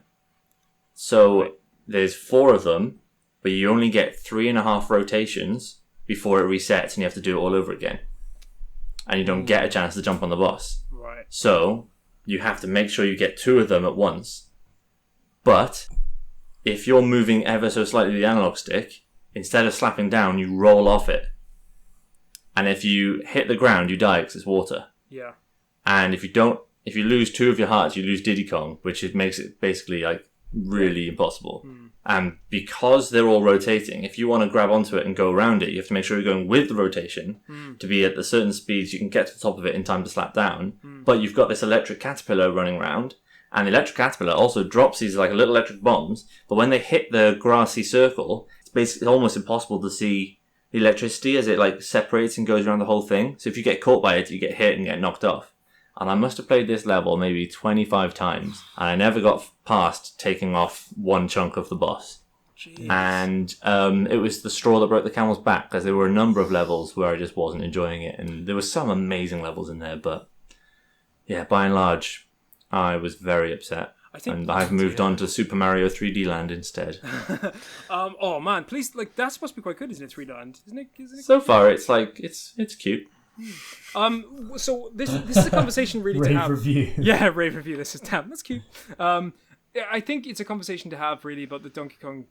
So there's 4 of them, but you only get 3.5 rotations before it resets, and you have to do it all over again. And you don't get a chance to jump on the boss. Right. So you have to make sure you get 2 of them at once. But if you're moving ever so slightly the analog stick, instead of slapping down, you roll off it. And if you hit the ground, you die because it's water. Yeah. And if you lose 2 of your hearts, you lose Diddy Kong, which makes it basically like really impossible. And because they're all rotating, if you want to grab onto it and go around it, you have to make sure you're going with the rotation to be at the certain speeds you can get to the top of it in time to slap down. But you've got this electric caterpillar running around, and the electric caterpillar also drops these like little electric bombs, but when they hit the grassy circle, it's basically almost impossible to see the electricity as it like separates and goes around the whole thing. So if you get caught by it, you get hit and get knocked off. And I must have played this level maybe 25 times, and I never got past taking off one chunk of the boss. Jeez. And it was the straw that broke the camel's back, because there were a number of levels where I just wasn't enjoying it, and there were some amazing levels in there, but yeah, by and large, I was very upset. And I've moved on to Super Mario 3D Land instead. Oh man, please, like that's supposed to be quite good, isn't it? 3D Land, isn't it? So far, it's like it's cute. So this is a conversation really to Rave have. review. Yeah, rave review. This is damn. That's cute. I think it's a conversation to have really about the Donkey Kong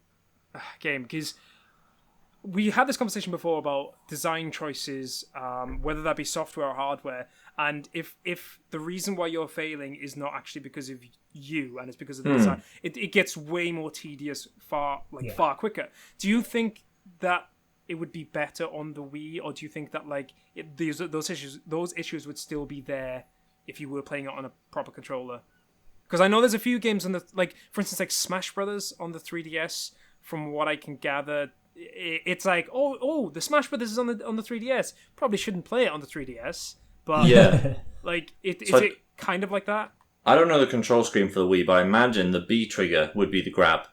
game, because we had this conversation before about design choices, whether that be software or hardware, and if the reason why you're failing is not actually because of you and it's because of the design, it gets way more tedious far quicker. Do you think that it would be better on the Wii, or do you think that like those issues would still be there if you were playing it on a proper controller? Because I know there's a few games on the, like, for instance, like Smash Brothers on the 3DS. From what I can gather, it's like, oh, the Smash Brothers is on the 3DS. Probably shouldn't play it on the 3DS, but Yeah. like, is So it kind of like that? I don't know the control scheme for the Wii, but I imagine the B trigger would be the grab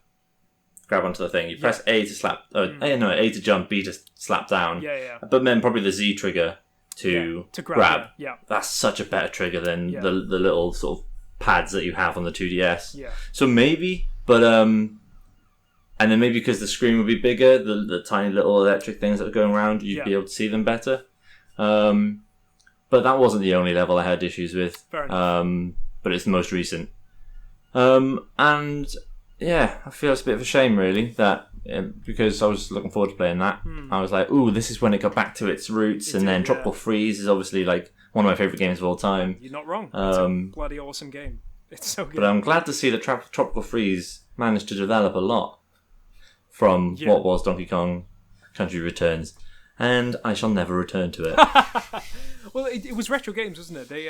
onto the thing. You press A to slap, A to jump, B to slap down. Yeah. But then probably the Z trigger to grab. Yeah. That's such a better trigger than the little sort of pads that you have on the 2DS. Yeah. So maybe, but and then maybe because the screen would be bigger, the tiny little electric things that are going around, you'd be able to see them better. But that wasn't the only level I had issues with. Fair enough. But it's the most recent. And yeah, I feel it's a bit of a shame, really, that because I was looking forward to playing that. I was like, ooh, this is when it got back to its roots. And then Tropical Freeze is obviously like one of my favourite games of all time. You're not wrong. It's a bloody awesome game. It's so good. But I'm glad to see that Tropical Freeze managed to develop a lot from what was Donkey Kong Country Returns. And I shall never return to it. Well, it was Retro Games, wasn't it? They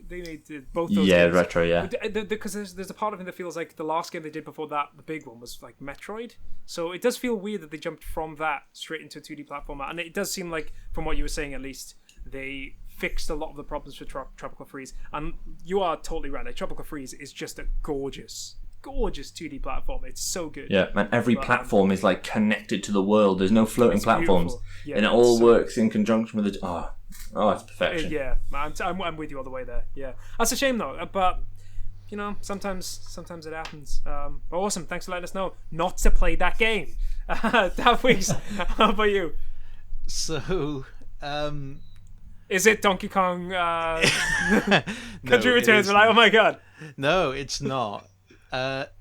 made both those games. Retro, yeah. Because there's a part of it that feels like the last game they did before that, the big one, was like Metroid. So it does feel weird that they jumped from that straight into a 2D platformer. And it does seem like, from what you were saying at least, they fixed a lot of the problems for Tropical Freeze. And you are totally right. Like, Tropical Freeze is just a gorgeous 2D platform. It's so good. Yeah, and every platform is like connected to the world. There's no floating platforms. Yeah, and it all works in conjunction with it. Oh, it's perfection. Yeah, I'm with you all the way there. Yeah, that's a shame though. But you know, sometimes it happens. But awesome. Thanks for letting us know not to play that game. Daf Weeks, how about you? So, is it Donkey Kong Country No, Returns? We're like, oh my god. No, it's not.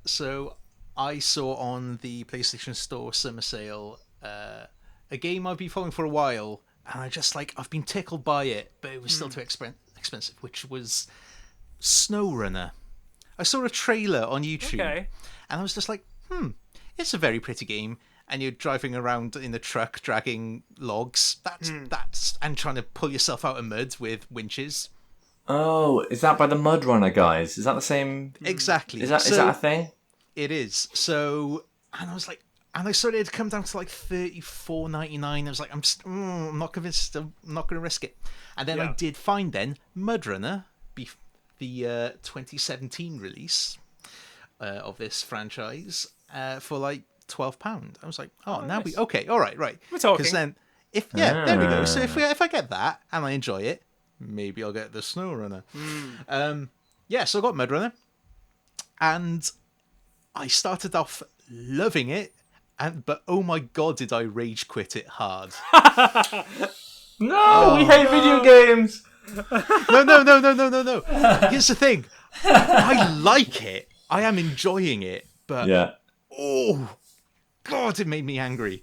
So I saw on the PlayStation Store summer sale a game I've been following for a while, and I've been tickled by it, but it was still too expensive, which was SnowRunner. I saw a trailer on YouTube, and I was just like, it's a very pretty game, and you're driving around in a truck dragging logs. That's and trying to pull yourself out of mud with winches. Oh, is that by the Mud Runner guys? Is that the same? Exactly. Is that a thing? It is. So, and I was like, and I saw it had come down to like $34.99. I was like, I'm not convinced. I'm not going to risk it. And then I did find then Mud Runner, the 2017 release of this franchise, for like £12. I was like, all right. We're talking. Because then, there we go. So if I get that and I enjoy it, maybe I'll get the SnowRunner. So I got Mud Runner, and I started off loving it, but oh my god, did I rage quit it hard. No, we hate video games. No. Here's the thing. I like it. I am enjoying it, but oh god, it made me angry.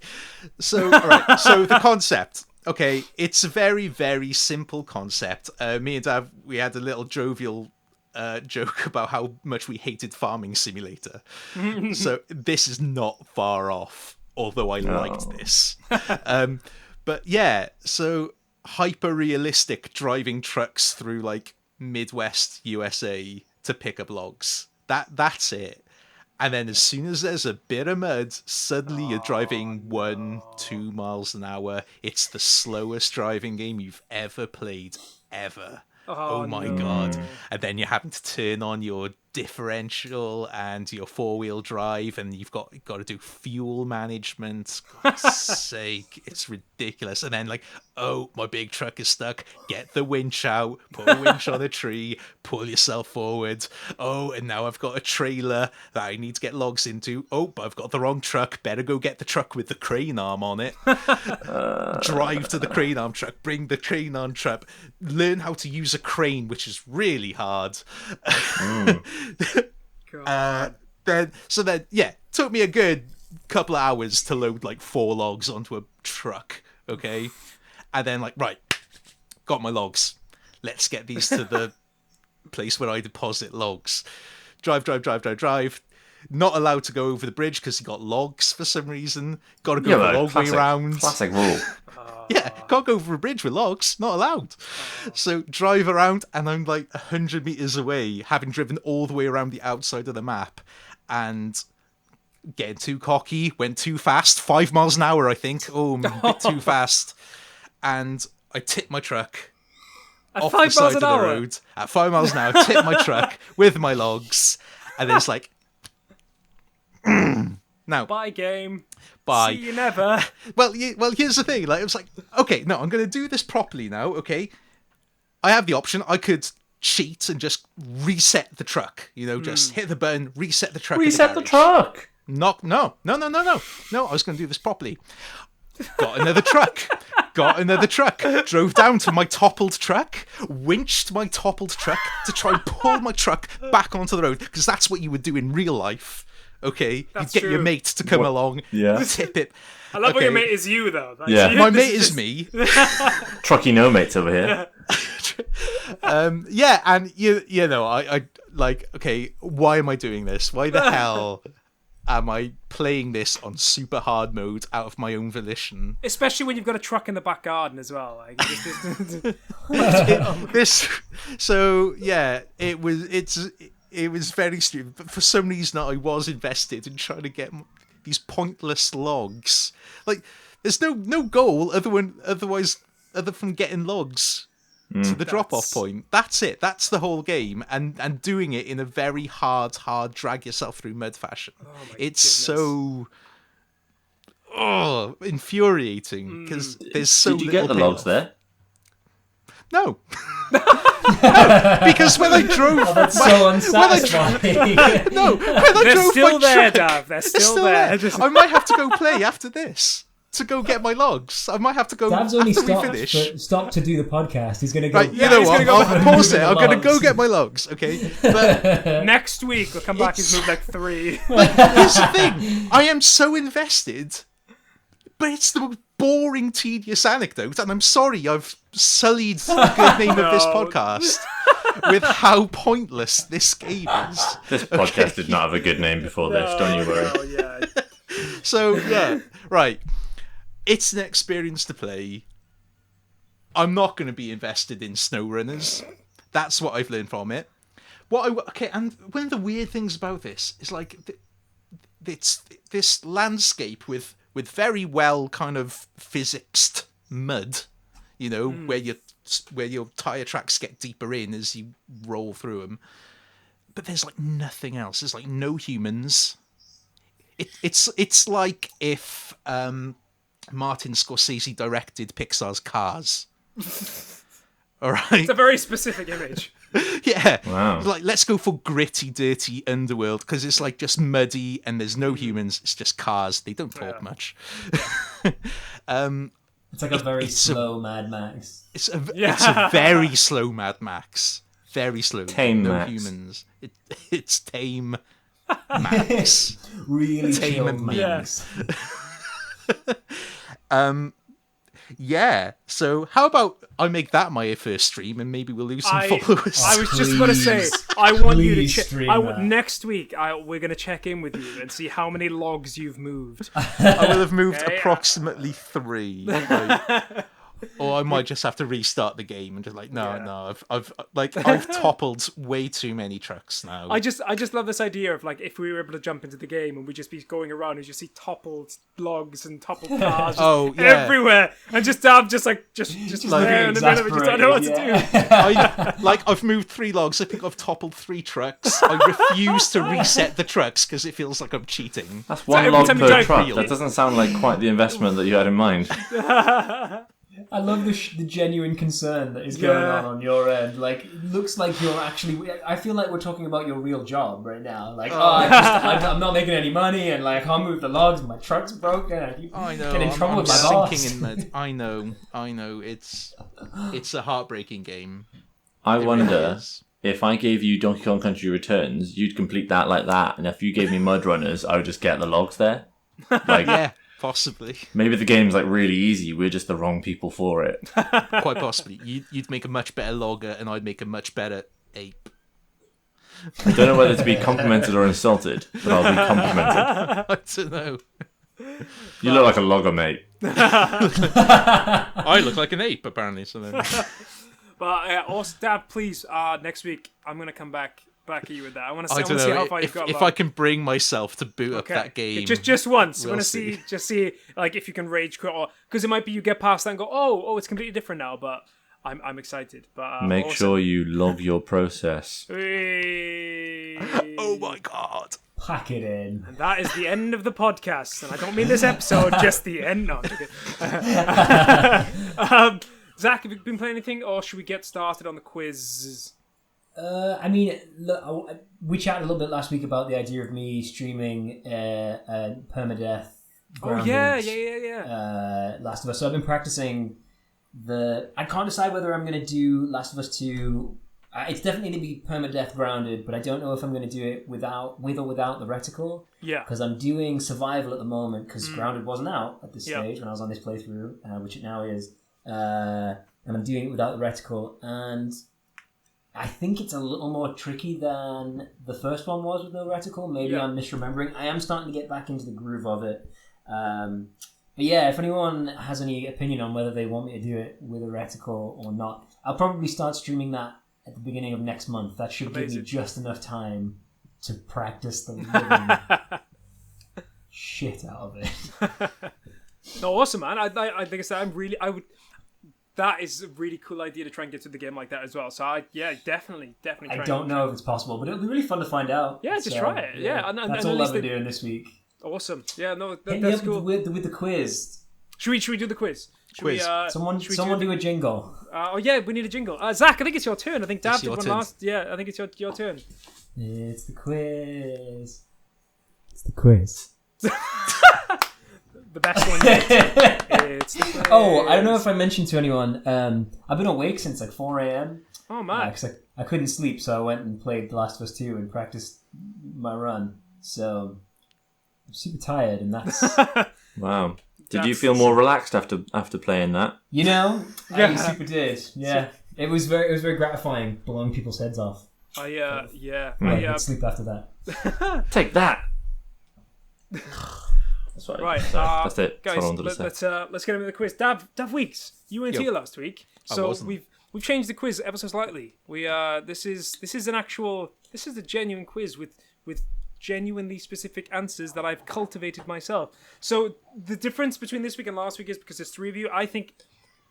So, all right. So the concept. Okay, it's a very, very simple concept. Me and Dad, we had a little jovial joke about how much we hated Farming Simulator. So this is not far off, although I liked this. But yeah, so hyper-realistic driving trucks through like Midwest USA to pick up logs. That's it. And then as soon as there's a bit of mud, suddenly you're driving 1-2 miles an hour. It's the slowest driving game you've ever played, ever. Oh my god. And then you're having to turn on your differential and your four-wheel drive, and you've got to do fuel management. God's sake, it's ridiculous. And then like, oh, my big truck is stuck. Get the winch out, put a winch on a tree, pull yourself forward. Oh, and now I've got a trailer that I need to get logs into. Oh, but I've got the wrong truck. Better go get the truck with the crane arm on it. Drive to the crane arm truck, bring the crane arm truck, learn how to use a crane, which is really hard. Then took me a good couple of hours to load like 4 logs onto a truck, okay? And then like, right, got my logs. Let's get these to the place where I deposit logs. Drive. Not allowed to go over the bridge because you got logs for some reason. Got to go the long way around. Classic rule. Yeah, can't go over a bridge with logs. Not allowed. So drive around, and I'm like 100 meters away, having driven all the way around the outside of the map, and getting too cocky, went too fast, 5 miles an hour, I think. Oh, a bit too fast. And I tipped my truck off the side of the road at 5 miles an hour, tipped my truck with my logs, and then it's like, now, bye game. Bye. See you never. Well, here's the thing. Like, it was like, okay, no, I'm going to do this properly now. Okay, I have the option. I could cheat and just reset the truck. You know, just hit the button, reset the truck. Reset the truck. No. I was going to do this properly. Got another truck. Drove down to my toppled truck, winched my toppled truck to try and pull my truck back onto the road, because that's what you would do in real life. Okay, that's you get true. your mate to come along, tip it. I love when your mate is you, though. Like, Yeah. My mate is me. Trucky no mates over here. Yeah, and you know, I like, okay, why am I doing this? Why the hell am I playing this on super hard mode out of my own volition? Especially when you've got a truck in the back garden as well. Like, So yeah, it was very stupid, but for some reason I was invested in trying to get these pointless logs. Like, there's no goal other from getting logs to the drop-off point. That's it. That's the whole game, and doing it in a very hard drag yourself through mud fashion. It's so infuriating because there's so little. Did you get the logs there? No. No, because when I drove, that's so unsatisfying. They're still there, Dav. They're still there. I might have to go play after this to go get my logs. I might have to go Dav's only after we finish. stopped to do the podcast. He's going to go. Right, you know what? I'll pause it. I'm going to go get my logs. Okay. But next week we'll come back. He's moved like 3. Here's the thing. I am so invested, but it's the most boring, tedious anecdote, and I'm sorry I've sullied the good name of this podcast with how pointless this game is. This podcast did not have a good name before this, don't you worry. Yeah. So, yeah, right. It's an experience to play. I'm not going to be invested in SnowRunners. That's what I've learned from it. And one of the weird things about this is, like, it's this landscape with very well kind of physicsed mud, you know, where your tire tracks get deeper in as you roll through them. But there's like nothing else. There's like no humans. It's like if Martin Scorsese directed Pixar's Cars. All right. It's a very specific image. Yeah. Wow. Like, let's go for gritty, dirty underworld, because it's like just muddy and there's no humans. It's just cars. They don't talk much. It's like a very slow Mad Max. It's a very slow Mad Max. Very slow. Tame no Max. Humans. It's tame Max. Really Tame chilled and Max. Yeah, so how about I make that my first stream and maybe we'll lose some followers. I was just going to say, I want you to check. stream Next week, we're going to check in with you and see how many logs you've moved. I will have moved approximately 3. Or I might just have to restart the game and just like, no, I've toppled way too many trucks now. I just love this idea of, like, if we were able to jump into the game and we just be going around and you see toppled logs and toppled cars everywhere, and just Dav just there in the middle of it, just don't know what to do. I've moved 3 logs. I think I've toppled 3 trucks. I refuse to reset the trucks because it feels like I'm cheating. That's one every log time you per drive truck. real. That doesn't sound like quite the investment that you had in mind. I love the genuine concern that is going on your end. Like, it looks like you're actually... I feel like we're talking about your real job right now. Like, I'm not making any money, and like, I'll move the logs, and my truck's broken, and I know. get in trouble with my sinking boss. in mud. I know. It's a heartbreaking game. I It wonder really is. if I gave you Donkey Kong Country Returns, you'd complete that like that, and if you gave me Mud Runners, I would just get the logs there. Like, Yeah, possibly. maybe the game's like really easy. We're just the wrong people for it. Quite possibly. You'd make a much better logger, and I'd make a much better ape. I don't know whether to be complimented or insulted, but I'll be complimented. I don't know. You look like a logger, mate. I look like an ape, apparently. So then. But also, Dad, please, next week I'm gonna come back at you with that. I want to I don't see how know far you've got. if I can bring myself to boot up Okay. that game. Just once. I We'll want to see like if you can rage quit, or because it might be you get past that and go, oh, it's completely different now. But I'm excited. But Make also- sure you log your process. Oh my god! Pack it in. And that is the end of the podcast, and I don't mean this episode, just the end. No, I'm joking. Zach, have you been playing anything, or should we get started on the quiz? I mean, look, we chatted a little bit last week about the idea of me streaming permadeath. Oh Grounded, yeah. Last of Us. So I've been practicing I can't decide whether I'm going to do Last of Us 2. It's definitely going to be permadeath grounded, but I don't know if I'm going to do it with or without the reticle. Yeah. Because I'm doing survival at the moment, because grounded wasn't out at this stage when I was on this playthrough, which it now is. And I'm doing it without the reticle, and I think it's a little more tricky than the first one was with no reticle. Maybe I'm misremembering. I am starting to get back into the groove of it. But yeah, if anyone has any opinion on whether they want me to do it with a reticle or not, I'll probably start streaming that at the beginning of next month. That should give me just enough time to practice the living shit out of it. No, awesome, man. I think I said that is a really cool idea to try and get to the game like that as well. So definitely. I don't know if it's possible, but it'll be really fun to find out. Yeah, just try it. Yeah, and that's all I've been doing this week. Awesome. Yeah, no, Hit me that's up cool. with the quiz. Should we do the quiz? Quiz. Someone do a jingle. We need a jingle. Zach, I think it's your turn. I think Dad It's did your one turn. last. Yeah, I think it's your turn. It's the quiz. It's the quiz. The best one yet. It's the quiz. Oh, I don't know if I mentioned to anyone. I've been awake since like 4 a.m. Oh man. Because I couldn't sleep, so I went and played The Last of Us 2 and practiced my run. So I'm super tired, and that's Wow. Did you feel more relaxed after playing that? I super did. Yeah, it was very gratifying blowing people's heads off. I could sleep after that. Take that. That's right. Right, That's it. guys. That's all I wanted to say. Let's get into the quiz. Daf Weeks, you weren't here last week, so we've changed the quiz ever so slightly. This is a genuine quiz with genuinely specific answers that I've cultivated myself. So the difference between this week and last week is because there's 3 of you. I think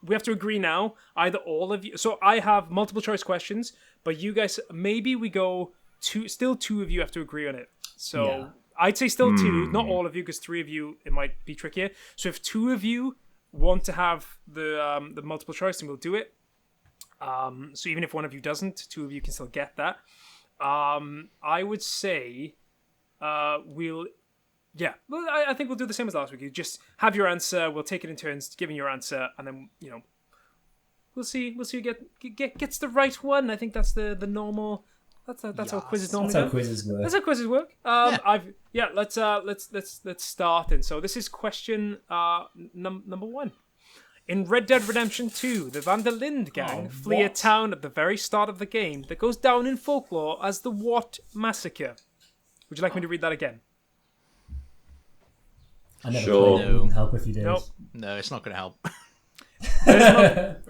we have to agree now. Either all of you. So I have multiple choice questions, but you guys, maybe we go still 2 of you have to agree on it. So. Yeah. I'd say still 2, not all of you, because 3 of you, it might be trickier. So if 2 of you want to have the multiple choice, then we'll do it. So even if one of you doesn't, 2 of you can still get that. I would say I think we'll do the same as last week. You just have your answer, we'll take it in turns giving your answer, and then, we'll see who gets the right one. I think that's the normal... That's how quizzes normally That's how quizzes work. That's how quizzes work. Let's start then. So this is question number 1. In Red Dead Redemption 2, the Van der Linde gang flee a town at the very start of the game that goes down in folklore as the What Massacre. Would you like me to read that again? I never Sure. played it. It wouldn't help if you did. Nope. No, it's not going to help.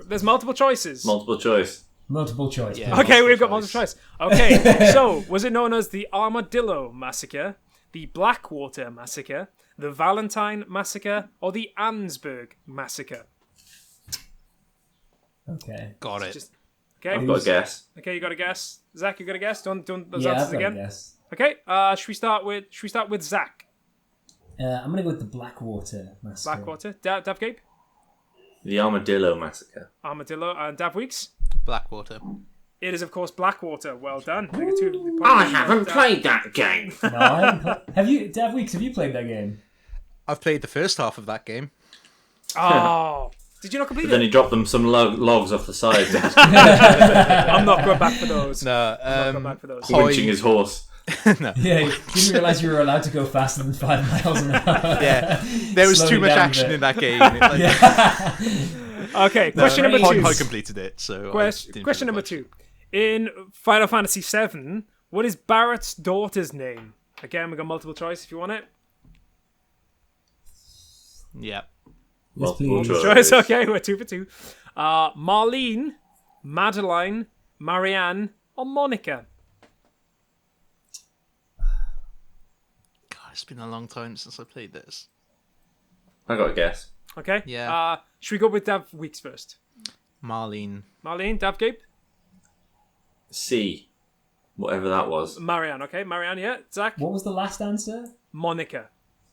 There's multiple choices. Multiple choice. Multiple choice. Yeah. Okay, we've got multiple choice. Okay, so was it known as the Armadillo Massacre, the Blackwater Massacre, the Valentine Massacre, or the Ansburg Massacre? Okay. Got it. Okay. I've got a guess. Okay, you got a guess. Zach, you got a guess? Don't those Yeah, answers I've got again? a guess. Okay. Should we start with Zach? I'm gonna go with the Blackwater Massacre. Blackwater. Daf Gape? The Armadillo Massacre. Armadillo and Daf Weeks? Blackwater. It is, of course, Blackwater. Well done. I think it's 2 points. I haven't played that game. No, I haven't have you, Dave Weeks? Have you played that game? I've played the first half of that game. Oh. Did you not complete But then it? he dropped them some logs off the side and just I'm not going back for those. No, I'm not going back for those. Hoy- winching his horse. No. Yeah, you didn't realise you were allowed to go faster than 5 miles an hour. Yeah, there was too Slowing much down a action bit. in that game. It, like, Okay, question number two. I completed it, so Question number 2. In Final Fantasy VII, what is Barrett's daughter's name? Again, we got multiple choice if you want it. Yeah. Multiple please. Choice, okay, we're 2 for 2. Marlene, Madeline, Marianne, or Monica? God, it's been a long time since I played this. I got a guess. Okay. Yeah. Should we go with Daf Weeks first? Marlene. Marlene, Daf Gape? C. Whatever that was. Marianne, okay. Marianne, yeah. Zach? What was the last answer? Monica.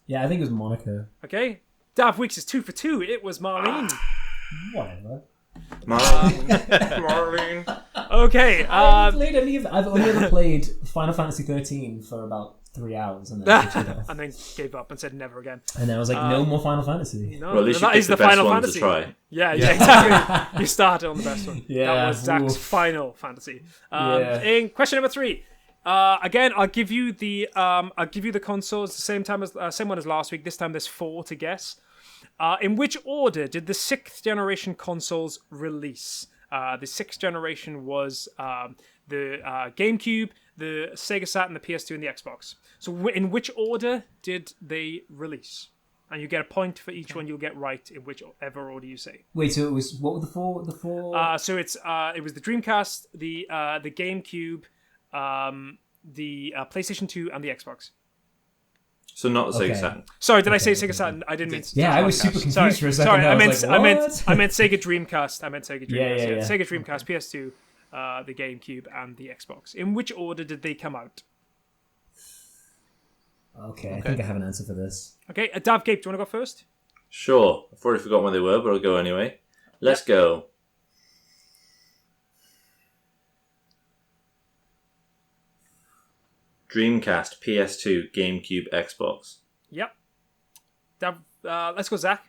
Yeah, I think it was Monica. Okay. Daf Weeks is 2 for 2. It was Marlene. Whatever. Marlene. Okay. I've only ever played Final Fantasy 13 for about 3 hours and then switched it off. and then gave up and said never again. And I was like, no more Final Fantasy. No, Well, at least you that picked is the the best Final one Fantasy. to try. Yeah, exactly. You started on the best one. Yeah, That was Zach's oof. Final Fantasy. Yeah. In question number 3. Again, I'll give you the consoles the same one as last week. This time there's 4 to guess. In which order did the 6th generation consoles release? The 6th generation was the GameCube, the Sega Saturn, the PS2, and the Xbox. So in which order did they release? And you get a point for each one you'll get right in whichever order you say. Wait, so it was, what were the four? So it was the Dreamcast, the GameCube, the PlayStation 2, and the Xbox. So not the Sega Okay. Saturn. Sorry, did I say Sega Saturn? I didn't mean. Yeah, I was super confused Sorry, for a second. sorry. I I was meant like, I meant what? Sega Dreamcast. I meant Sega Dreamcast. Yeah. Sega Dreamcast, PS2, the GameCube, and the Xbox. In which order did they come out? Okay, I think I have an answer for this. Okay, Daf Gape, do you want to go first? Sure. I've already forgotten where they were, but I'll go anyway. Let's go. Dreamcast, PS2, GameCube, Xbox. Yep. Let's go, Zach.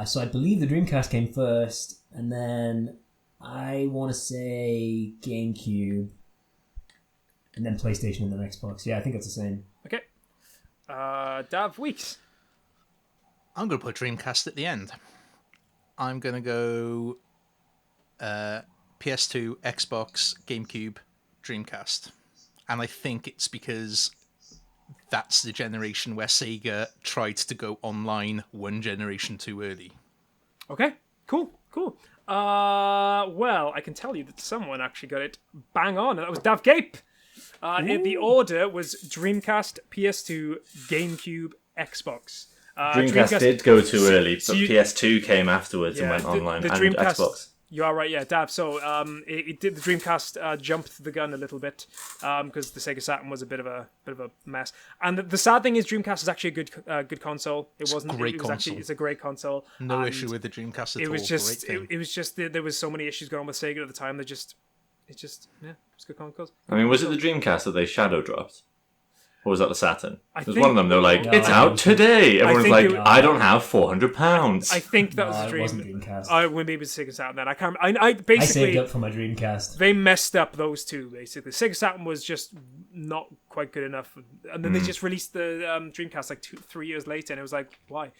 So I believe the Dreamcast came first, and then I want to say GameCube, and then PlayStation, and then Xbox. Yeah, I think it's the same. Okay. Daf Weeks. I'm going to put Dreamcast at the end. I'm going to go PS2, Xbox, GameCube, Dreamcast. And I think it's because that's the generation where Sega tried to go online one generation too early. Okay, cool. Well, I can tell you that someone actually got it bang on, and that was Daf Gape. The order was Dreamcast, PS2, GameCube, Xbox. Dreamcast did go too early, but you- PS2 came afterwards and went online, the and Dreamcast, Xbox. You are right, yeah, Dav. So it did. The Dreamcast jumped the gun a little bit because the Sega Saturn was a bit of a mess. And the sad thing is, Dreamcast is actually a good console. It wasn't. Great it was console. Actually, it's a great console. No And issue with the Dreamcast at it all. was just. Great thing. It was just there was so many issues going on with Sega at the time. It's good console. I mean, was it the Dreamcast that they shadow dropped? Or was that the Saturn? I It was think- one of them. They were like, No, it's I out today. Everyone's think like, it- I don't have £400. I think that No, was the it Dream. wasn't Dreamcast. Maybe it was Sega Saturn then. I can't. I I basically. saved up for my Dreamcast. They messed up those two, basically. Sega Saturn was just not quite good enough. And then they just released the Dreamcast like 2-3 years later, and it was like, why?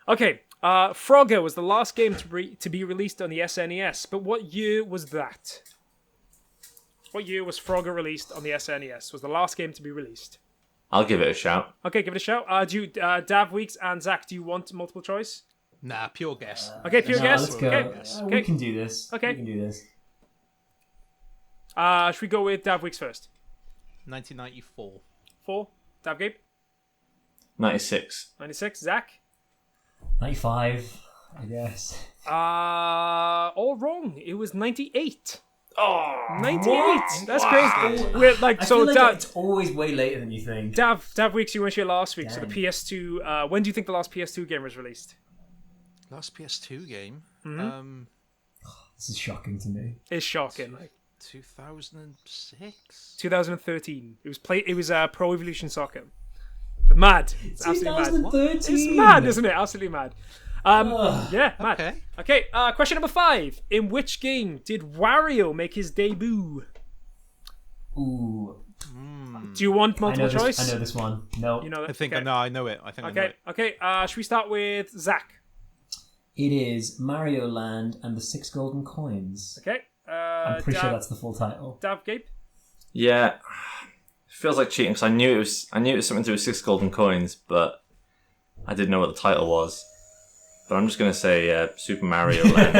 Okay, Frogger was the last game to be released on the SNES, but what year was that? What year was Frogger released on the SNES? Was the last game to be released? I'll give it a shout. Okay, give it a shout. Dav Weeks and Zach, do you want multiple choice? Nah, pure guess. Okay, pure guess. Let's go. Okay. We can do this. Okay. We can do this. Should we go with Dav Weeks first? 1994. 4. Dav Gape? 96. 96. Zach? 95, I guess. All wrong. It was 98. Oh, 98. That's crazy. We're like I so. feel like Dav, it's always way later than you think. Dav Weeks, you weren't here last week. So the Dang. PS2. When do you think the last PS2 game was released? Last PS2 game. This is shocking to me. It's shocking. 2006. 2013. It was Pro Evolution Soccer. Mad. It's absolutely mad. 2013. It's mad, isn't it? Absolutely mad. Yeah, mad. Okay. Okay. Question number 5. In which game did Wario make his debut? Ooh. Do you want multiple choice? I know this one. No. You know that? I think okay. I know it. I think I know Okay, it. okay. Should we start with Zach? It is Mario Land and the 6 Golden Coins. Okay. I'm pretty sure that's the full title. Daf Gape? Yeah, feels like cheating because I knew it was something to do with 6 golden coins, but I didn't know what the title was. But I'm just gonna say Super Mario Land.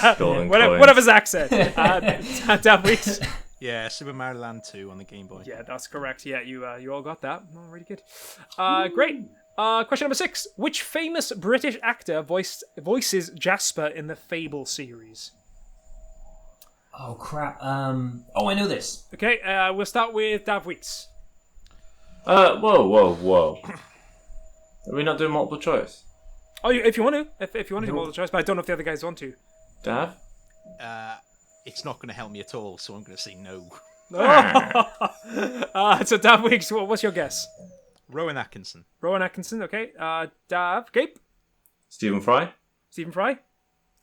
6 golden coins. Whatever Zach said. Daf Weeks? Yeah, Super Mario Land 2 on the Game Boy. Yeah, that's correct. Yeah, you all got that. Oh, really good. Great. Question number 6. Which famous British actor voices Jasper in the Fable series? Oh, crap. I know this. Okay, we'll start with Daf Weeks. Whoa. Are we not doing multiple choice? Oh, if you want to. If you want to do multiple choice, but I don't know if the other guys want to. Dav? It's not going to help me at all, so I'm going to say no. So Daf Weeks, what's your guess? Rowan Atkinson. Rowan Atkinson, okay. Daf Gape? Stephen Fry? Stephen Fry?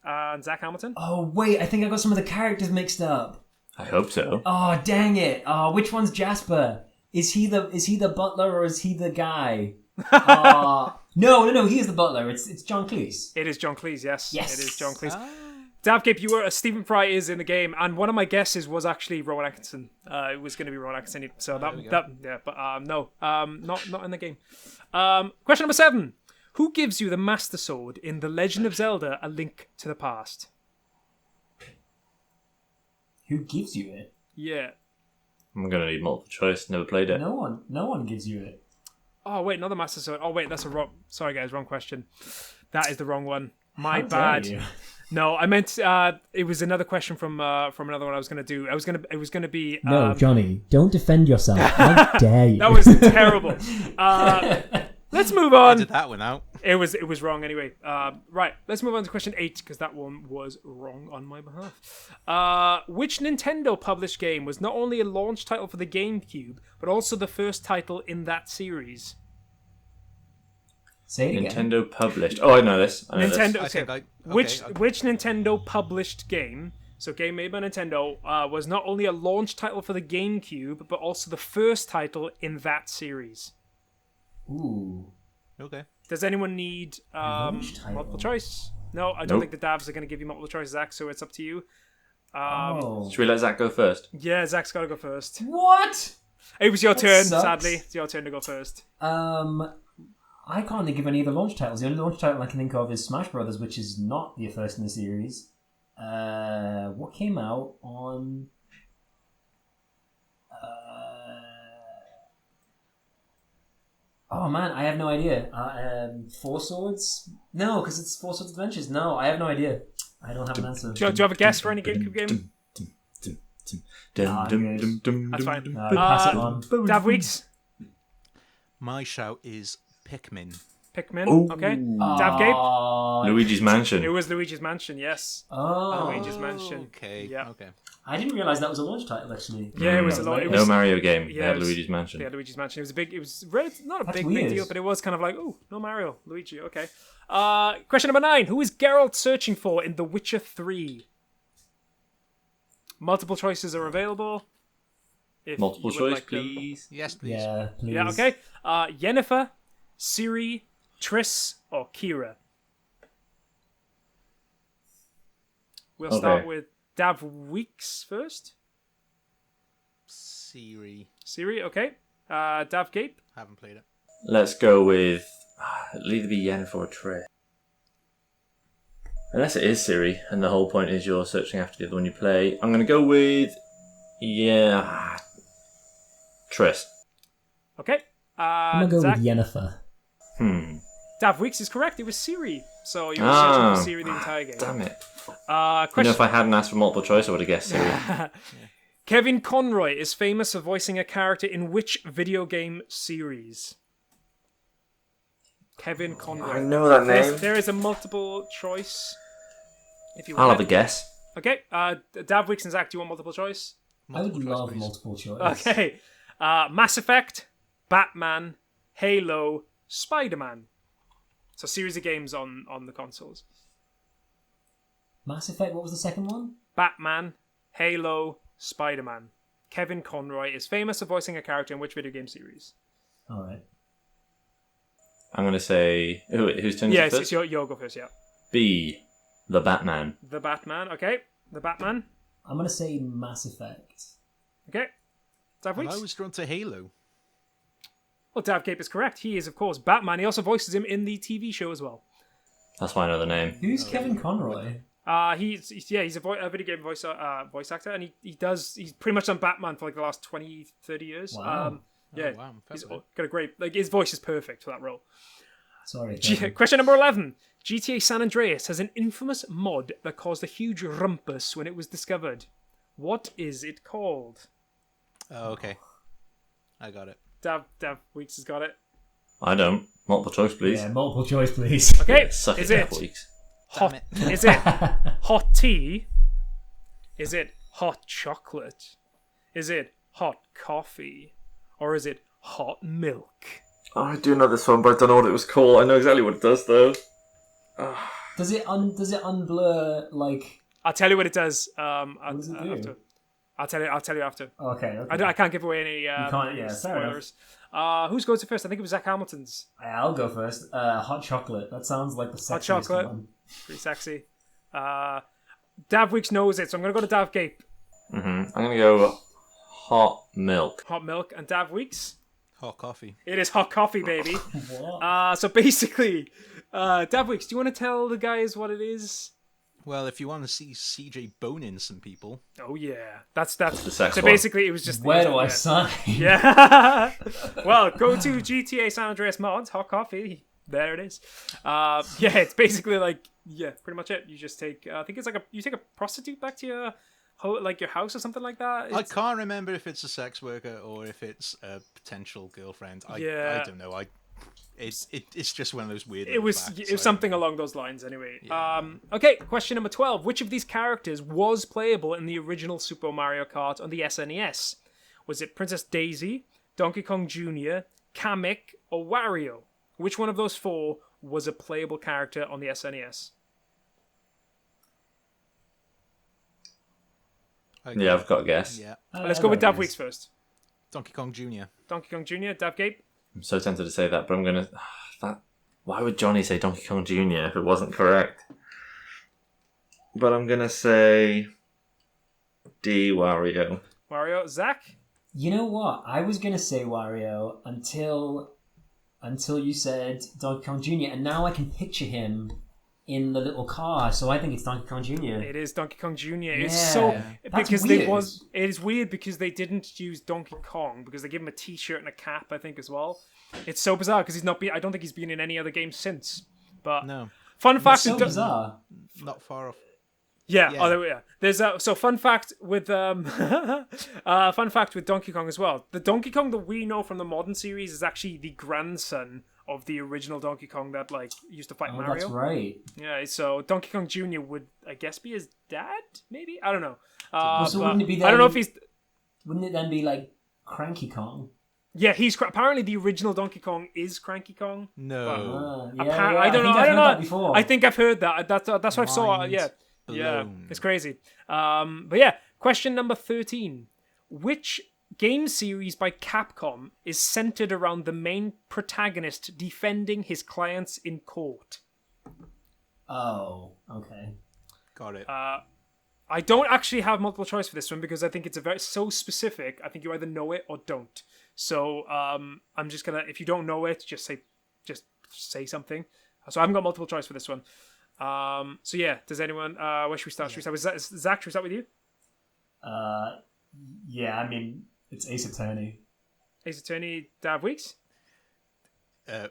And Zach Hamilton? Oh, wait. I think I got some of the characters mixed up. I hope so. Oh, dang it. Oh, which one's Jasper? Is he the butler or is he the guy? No. He is the butler. It's John Cleese. It is John Cleese, yes. Yes. It is John Cleese. Daf Gape, Stephen Fry is in the game, and one of my guesses was actually Rowan Atkinson. It was going to be Rowan Atkinson, so not in the game. Question number 7. Who gives you the Master Sword in The Legend of Zelda: A Link to the Past? Who gives you it? Yeah. I'm going to need multiple choice. Never played it. No one gives you it. Oh, wait, not the Master Sword. Oh, wait, that's a wrong... Sorry, guys, wrong question. That is the wrong one. My How bad. dare you? No, I meant it was another question from another one I was going to do. It was going to be No, Johnny, don't defend yourself. How dare you? that was terrible. Let's move on. I did that one out. It was wrong anyway. Right, let's move on to question 8 because that one was wrong on my behalf. Which Nintendo published game was not only a launch title for the GameCube but also the first title in that series? Say it again. Nintendo published. Oh, I know this. Nintendo. I think Which Nintendo published game? So game made by Nintendo was not only a launch title for the GameCube but also the first title in that series. Ooh. Okay. Does anyone need Launch title. multiple choice? No, I don't think the Davs are going to give you multiple choice, Zach. So it's up to you. Should we let Zach go first? Yeah, Zach's got to go first. What? It was your turn. sucks. Sadly, it's your turn to go first. I can't think of any other launch titles. The only launch title I can think of is Smash Brothers, which is not the first in the series. What came out on... Oh man, I have no idea. Four Swords? No, because it's Four Swords Adventures. No, I have no idea. I don't have an answer. Do you have a guess for any GameCube game? That's fine. Pass it on. Dav Weeks? My shout is Pikmin. Pikmin, Ooh. okay. Dav Gape? Luigi's Mansion. It was Luigi's Mansion, yes. Luigi's Mansion. Okay. Yeah. Okay. I didn't realise that was a launch title, actually. Yeah, it was a lot. It No was, Mario game. Yeah, They had it was- Luigi's Mansion. Yeah, Luigi's Mansion. It was not a That's big weird. deal, but it was kind of like, oh, no Mario, Luigi, okay. Question number 9. Who is Geralt searching for in The Witcher 3? Multiple choices are available. If Multiple you would choice, like them. please. Yes, please. Yeah, please. Yeah, okay. Yennefer, Ciri, Triss, or Kira? We'll start with Dav Weeks first. Siri. Ciri, okay. Dav Gape. Haven't played it. Let's go with... It'll either be Yennefer or Triss. Unless it is Siri, and the whole point is you're searching after the other one you play. I'm going to go with... Yeah... Triss. Okay. I'm gonna go Zach. with Yennefer. Dav Weeks is correct. It was Siri. So you were searching for Siri the entire game. Damn it. Question. If I hadn't asked for multiple choice, I would have guessed Siri. Kevin Conroy is famous for voicing a character in which video game series? Kevin Conroy. I know that name. There is a multiple choice. If you I'll want have a it. guess. Okay. Dav Weeks and Zach, do you want multiple choice? I would Multiple choice, love please. multiple choice. Okay. Mass Effect, Batman, Halo, Spider-Man. So series of games on the consoles. Mass Effect, what was the second one? Batman, Halo, Spider-Man. Kevin Conroy is famous for voicing a character in which video game series? All right. I'm going to say... Who's turn Yeah, is it first? it's your go first, yeah. B. The Batman. The Batman, okay. The Batman. I'm gonna say Mass Effect. Okay. Daf And Weeks? I was drawn to Halo. Well, Daf Gape is correct. He is, of course, Batman. He also voices him in the TV show as well. That's why I know the name. Who's Kevin Conroy? He's a video game voice actor, and he's pretty much done Batman for like the last 20, 30 years. Wow. Yeah, Oh, wow. he's Fair got a great, like, his voice is perfect for that role. Sorry. Kevin. Question number 11. GTA San Andreas has an infamous mod that caused a huge rumpus when it was discovered. What is it called? Oh, okay. I got it. Dav Weeks has got it. I don't. Multiple choice, please. Yeah, multiple choice, please. Okay, Suck is it, it Weeks. hot? Damn it. Is it hot tea? Is it hot chocolate? Is it hot coffee? Or is it hot milk? Oh, I do know this one, but I don't know what it was called. I know exactly what it does, though. Does it unblur like? I'll tell you what it does. What does it do? After. I'll tell you after. Okay. I can't give away any can't, yeah, fair spoilers. Who's going to first? I think it was Zach Hamilton's. I'll go first. Hot chocolate. That sounds like the sexiest Hot chocolate. one. Pretty sexy. Dav Weeks knows it, so I'm going to go to Dav Gape. I'm going to go hot milk. Hot milk and Dav Weeks. Hot coffee. It is hot coffee, baby. What? So basically, Dav Weeks, do you want to tell the guys what it is? Well, if you want to see CJ boning some people, Oh yeah, that's The sex so one. basically it was just Where do I yeah. sign? Yeah. Well, go to GTA San Andreas mods, hot coffee. There it is. Yeah, it's basically like pretty much it. You just take I think it's like you take a prostitute back to your your house or something like that. I can't remember if it's a sex worker or if it's a potential girlfriend. I don't know. It's just one of those weird. It was facts, something along those lines anyway. Okay, question number 12. Which of these characters was playable in the original Super Mario Kart on the SNES? Was it Princess Daisy, Donkey Kong Jr., Kamek, or Wario? Which one of those four was a playable character on the SNES? Okay. Yeah, I've got a guess. Yeah. Let's go with Dav Weeks first. Donkey Kong Jr. Donkey Kong Jr., Dav Gape. I'm so tempted to say that, but I'm going to... Why would Johnny say Donkey Kong Jr. if it wasn't correct? But I'm going to say... D. Wario. Wario. Zach? You know what? I was gonna say Wario until you said Donkey Kong Jr. and now I can picture him in the little car. So I think it's Donkey Kong Jr. It is Donkey Kong Jr. It's Yeah. so That's because weird. it is weird because they didn't use Donkey Kong because they gave him a T-shirt and a cap, I think, as well. It's so bizarre because I don't think he's been in any other game since. But No, fun It's fact, so bizarre. not far off. yeah. Yeah. Oh, yeah. There's so fun fact with fun fact with Donkey Kong as well. The Donkey Kong that we know from the modern series is actually the grandson of the original Donkey Kong that used to fight Oh, Mario. that's right. Yeah, so Donkey Kong Jr. would, I guess, be his dad. Maybe I don't know. So but wouldn't it be I don't know if then- he's. Wouldn't it then be like Cranky Kong? Yeah, he's apparently the original Donkey Kong is Cranky Kong. No. Yeah, I don't know. I don't know. Before. I think I've heard that. That's what I saw. Mind Yeah, blown. it's crazy. But yeah, question number 13: which game series by Capcom is centered around the main protagonist defending his clients in court? Oh, okay. Got it. I don't actually have multiple choice for this one because I think it's so specific. I think you either know it or don't. So I'm just gonna, if you don't know it, just say something. So I haven't got multiple choice for this one. So yeah, does anyone? Where should we start? Should we start with Zach? Should we start with you? Yeah, I mean, it's Ace Attorney. Ace Attorney, Dav Weeks.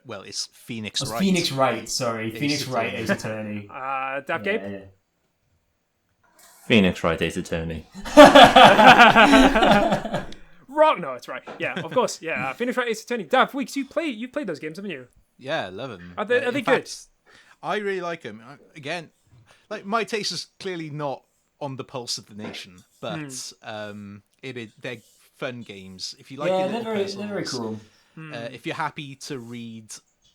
Well, it's Phoenix Oh, Wright. Phoenix Wright, sorry. Phoenix Attorney. Wright, Ace Attorney. Dav Gape. Yeah. Phoenix Wright Ace Attorney. Rock. No, it's right. Yeah, of course. Yeah, Phoenix Wright, Ace Attorney. Dav Weeks, you played those games, haven't you? Yeah, I love them. Are they In good? fact, I really like them. Again, my taste is clearly not on the pulse of the nation, but they're fun games. If you like, Yeah, your little they're very puzzles, cool. if you're happy to read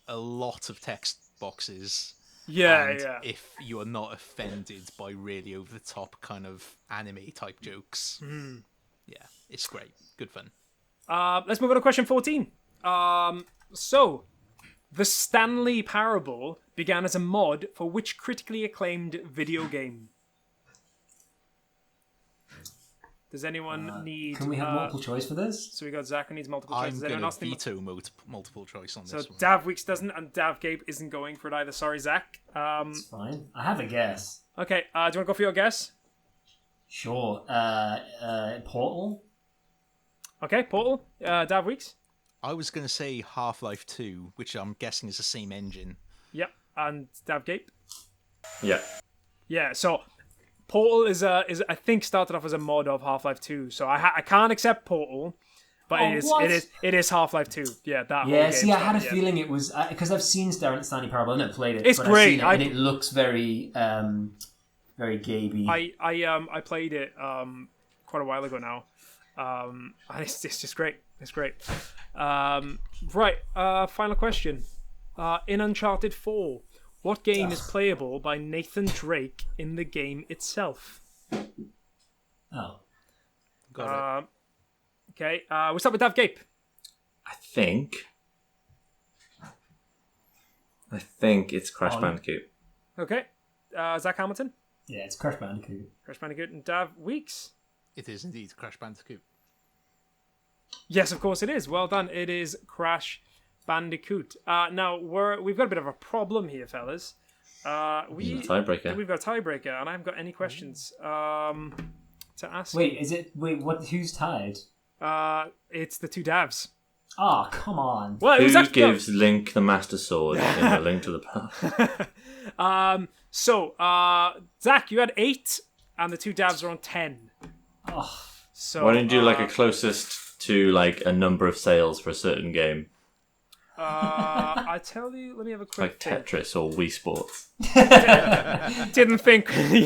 a lot of text boxes, Yeah, and yeah. if you are not offended by really over the top kind of anime type jokes, Yeah, it's great. Good fun. Let's move on to question 14. So, the Stanley Parable began as a mod for which critically acclaimed video game? Does anyone need... Can we have multiple choice for this? So we got Zach who needs multiple I'm choice. Does going anyone to else need... veto multiple choice on So this one. Daf Weeks doesn't, and Daf Gape isn't going for it either. Sorry, Zach. It's fine. I have a guess. Okay, do you want to go for your guess? Sure. Portal? Okay, Portal. Daf Weeks? I was going to say Half-Life 2, which I'm guessing is the same engine. Yep. And Daf Gape? Yeah. Yeah, so Portal is I think started off as a mod of Half-Life 2. So I can't accept Portal, but it is Half-Life 2. Yeah, that whole Yeah, game see, I had a started, feeling it was... Because I've seen Stanley Parable. I've never played it. It's but great. I've seen it, and it looks very... very gamey. I played it quite a while ago now. And it's just great. It's great. Right, final question. In Uncharted 4, what game is playable by Nathan Drake in the game itself? Oh. Got it. Okay, we'll start with Daf Gape. I think it's Crash Bandicoot. Okay, Zach Hamilton. Yeah, it's Crash Bandicoot. Crash Bandicoot and Dav Weeks. It is indeed Crash Bandicoot. Yes, of course it is. Well done. It is Crash Bandicoot. Now we've got a bit of a problem here, fellas. We've got a tiebreaker, and I haven't got any questions to ask. Who's tied? It's the two Davs. Oh, come on. Well, Who gives Link the Master Sword in the Link to the Past? So, Zach, you had 8, and the two Davs are on 10. Oh. So, why don't you do like a closest to like a number of sales for a certain game? I tell you, let me have a quick Like Tetris or Wii Sports. Didn't think we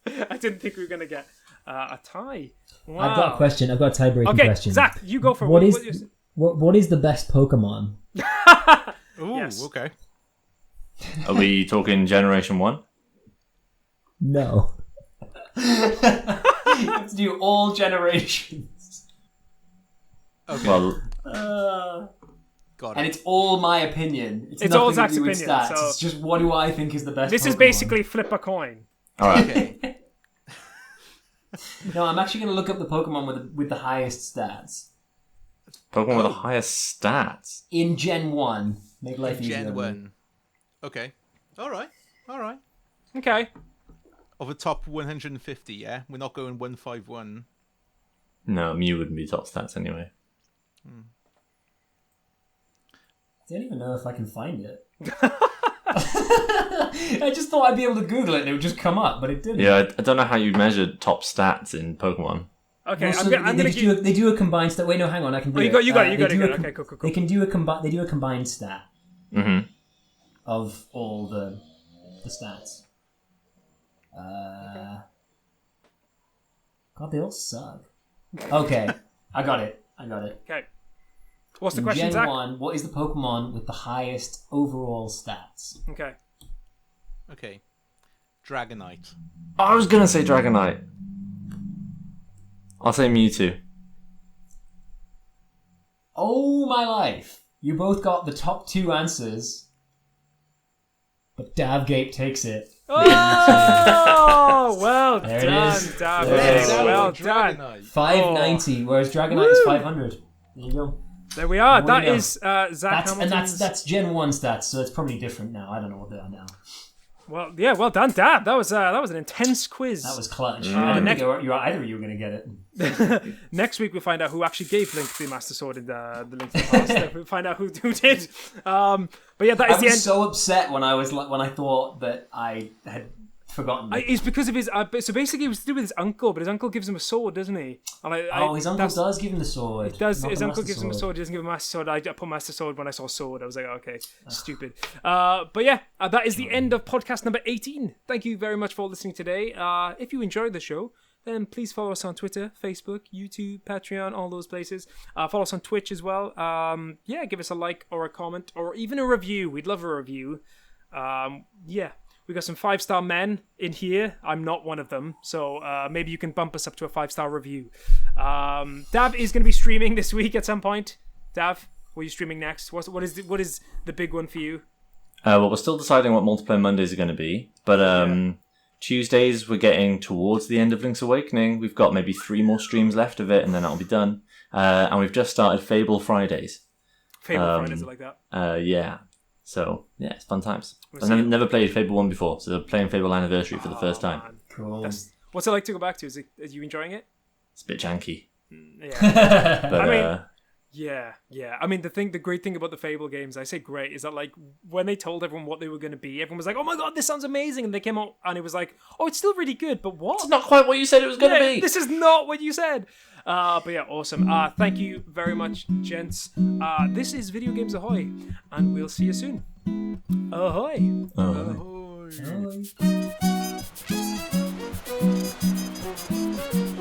were going to get a tie. Wow. I've got a question. I've got a tie-breaking question. Zach, you go for what it. What is the best Pokemon? Ooh, Yes. okay. Are we talking Generation 1? No. You have to do all generations. Okay. Well, Got it. And it's all my opinion. It's all nothing Zach's to do with opinion, stats. so- It's just what do I think is the best This is Pokemon. basically flip a coin. alright. Okay. No, I'm actually going to look up the Pokemon with the highest stats. Pokemon with the highest stats. In Gen 1. Make life easier. Gen on me. 1. Okay. Alright. Okay. Of the top 150, yeah? We're not going 151. No, Mew wouldn't be top stats anyway. I don't even know if I can find it. I just thought I'd be able to Google it and it would just come up, but it didn't. Yeah, I don't know how you measure top stats in Pokemon. Okay, Well, so I'm going to give... they do a combined stat. Wait, no, hang on. I can do Oh, it. you got it. They do a Okay, cool. They can do they do a combined stat Mm-hmm. of all the stats. God, they all suck. Okay, I got it. Okay. What's the In question, Gen Zach? 1, what is the Pokemon with the highest overall stats? Okay. Okay. Dragonite. I was gonna say Dragonite. I'll say Mewtwo. Oh my life! You both got the top 2 answers, but Daf Gape takes it. Oh, well There it done, is. Dav. There it is. Well done. Dragonite. 590, whereas Dragonite is 500. There you go. There we are. What do That you know? is Zach Hamilton's... That's Gen 1 stats, so it's probably different now. I don't know what they are now. Well, yeah, well done, Dad. That was an intense quiz. That was clutch. I didn't think either of you were going to get it. Next week we'll find out who actually gave Link the Master Sword in the Link to the Past. We'll find out who did. But yeah, that is I the was end. so upset when I thought that I had forgotten. It's because of his. So basically, it was to do with his uncle, but his uncle gives him a sword, doesn't he? And his uncle does give him the sword. His uncle gives him a sword. He doesn't give him a Master Sword. I put Master Sword when I saw sword. I was like, okay, stupid. But yeah, that is the end of podcast number 18. Thank you very much for listening today. If you enjoyed the show, then please follow us on Twitter, Facebook, YouTube, Patreon, all those places. Follow us on Twitch as well. Yeah, give us a like or a comment or even a review. We'd love a review. Yeah. We got some 5-star men in here. I'm not one of them, so maybe you can bump us up to a 5-star review. Dav is going to be streaming this week at some point. Dav, what are you streaming next? What is the big one for you? Well, we're still deciding what multiplayer Mondays are going to be, but Tuesdays we're getting towards the end of Link's Awakening. We've got maybe 3 more streams left of it, and then that'll be done. And we've just started Fable Fridays. Fable Fridays are like that. Yeah. So yeah, it's fun times. I've never played Fable 1 before, so playing Fable Anniversary for the first time. Man. Cool. What's it like to go back to? Are you enjoying it? It's a bit janky. Yeah. But, I mean, yeah. I mean, the great thing about the Fable games, I say great, is that like when they told everyone what they were going to be, everyone was like, "Oh my god, this sounds amazing!" And they came out and it was like, "Oh, it's still really good, but what? it's not quite what you said it was going to be." This is not what you said." But yeah, awesome. Thank you very much, gents. This is Video Games Ahoy, and we'll see you soon. Ahoy! Oh. Oh.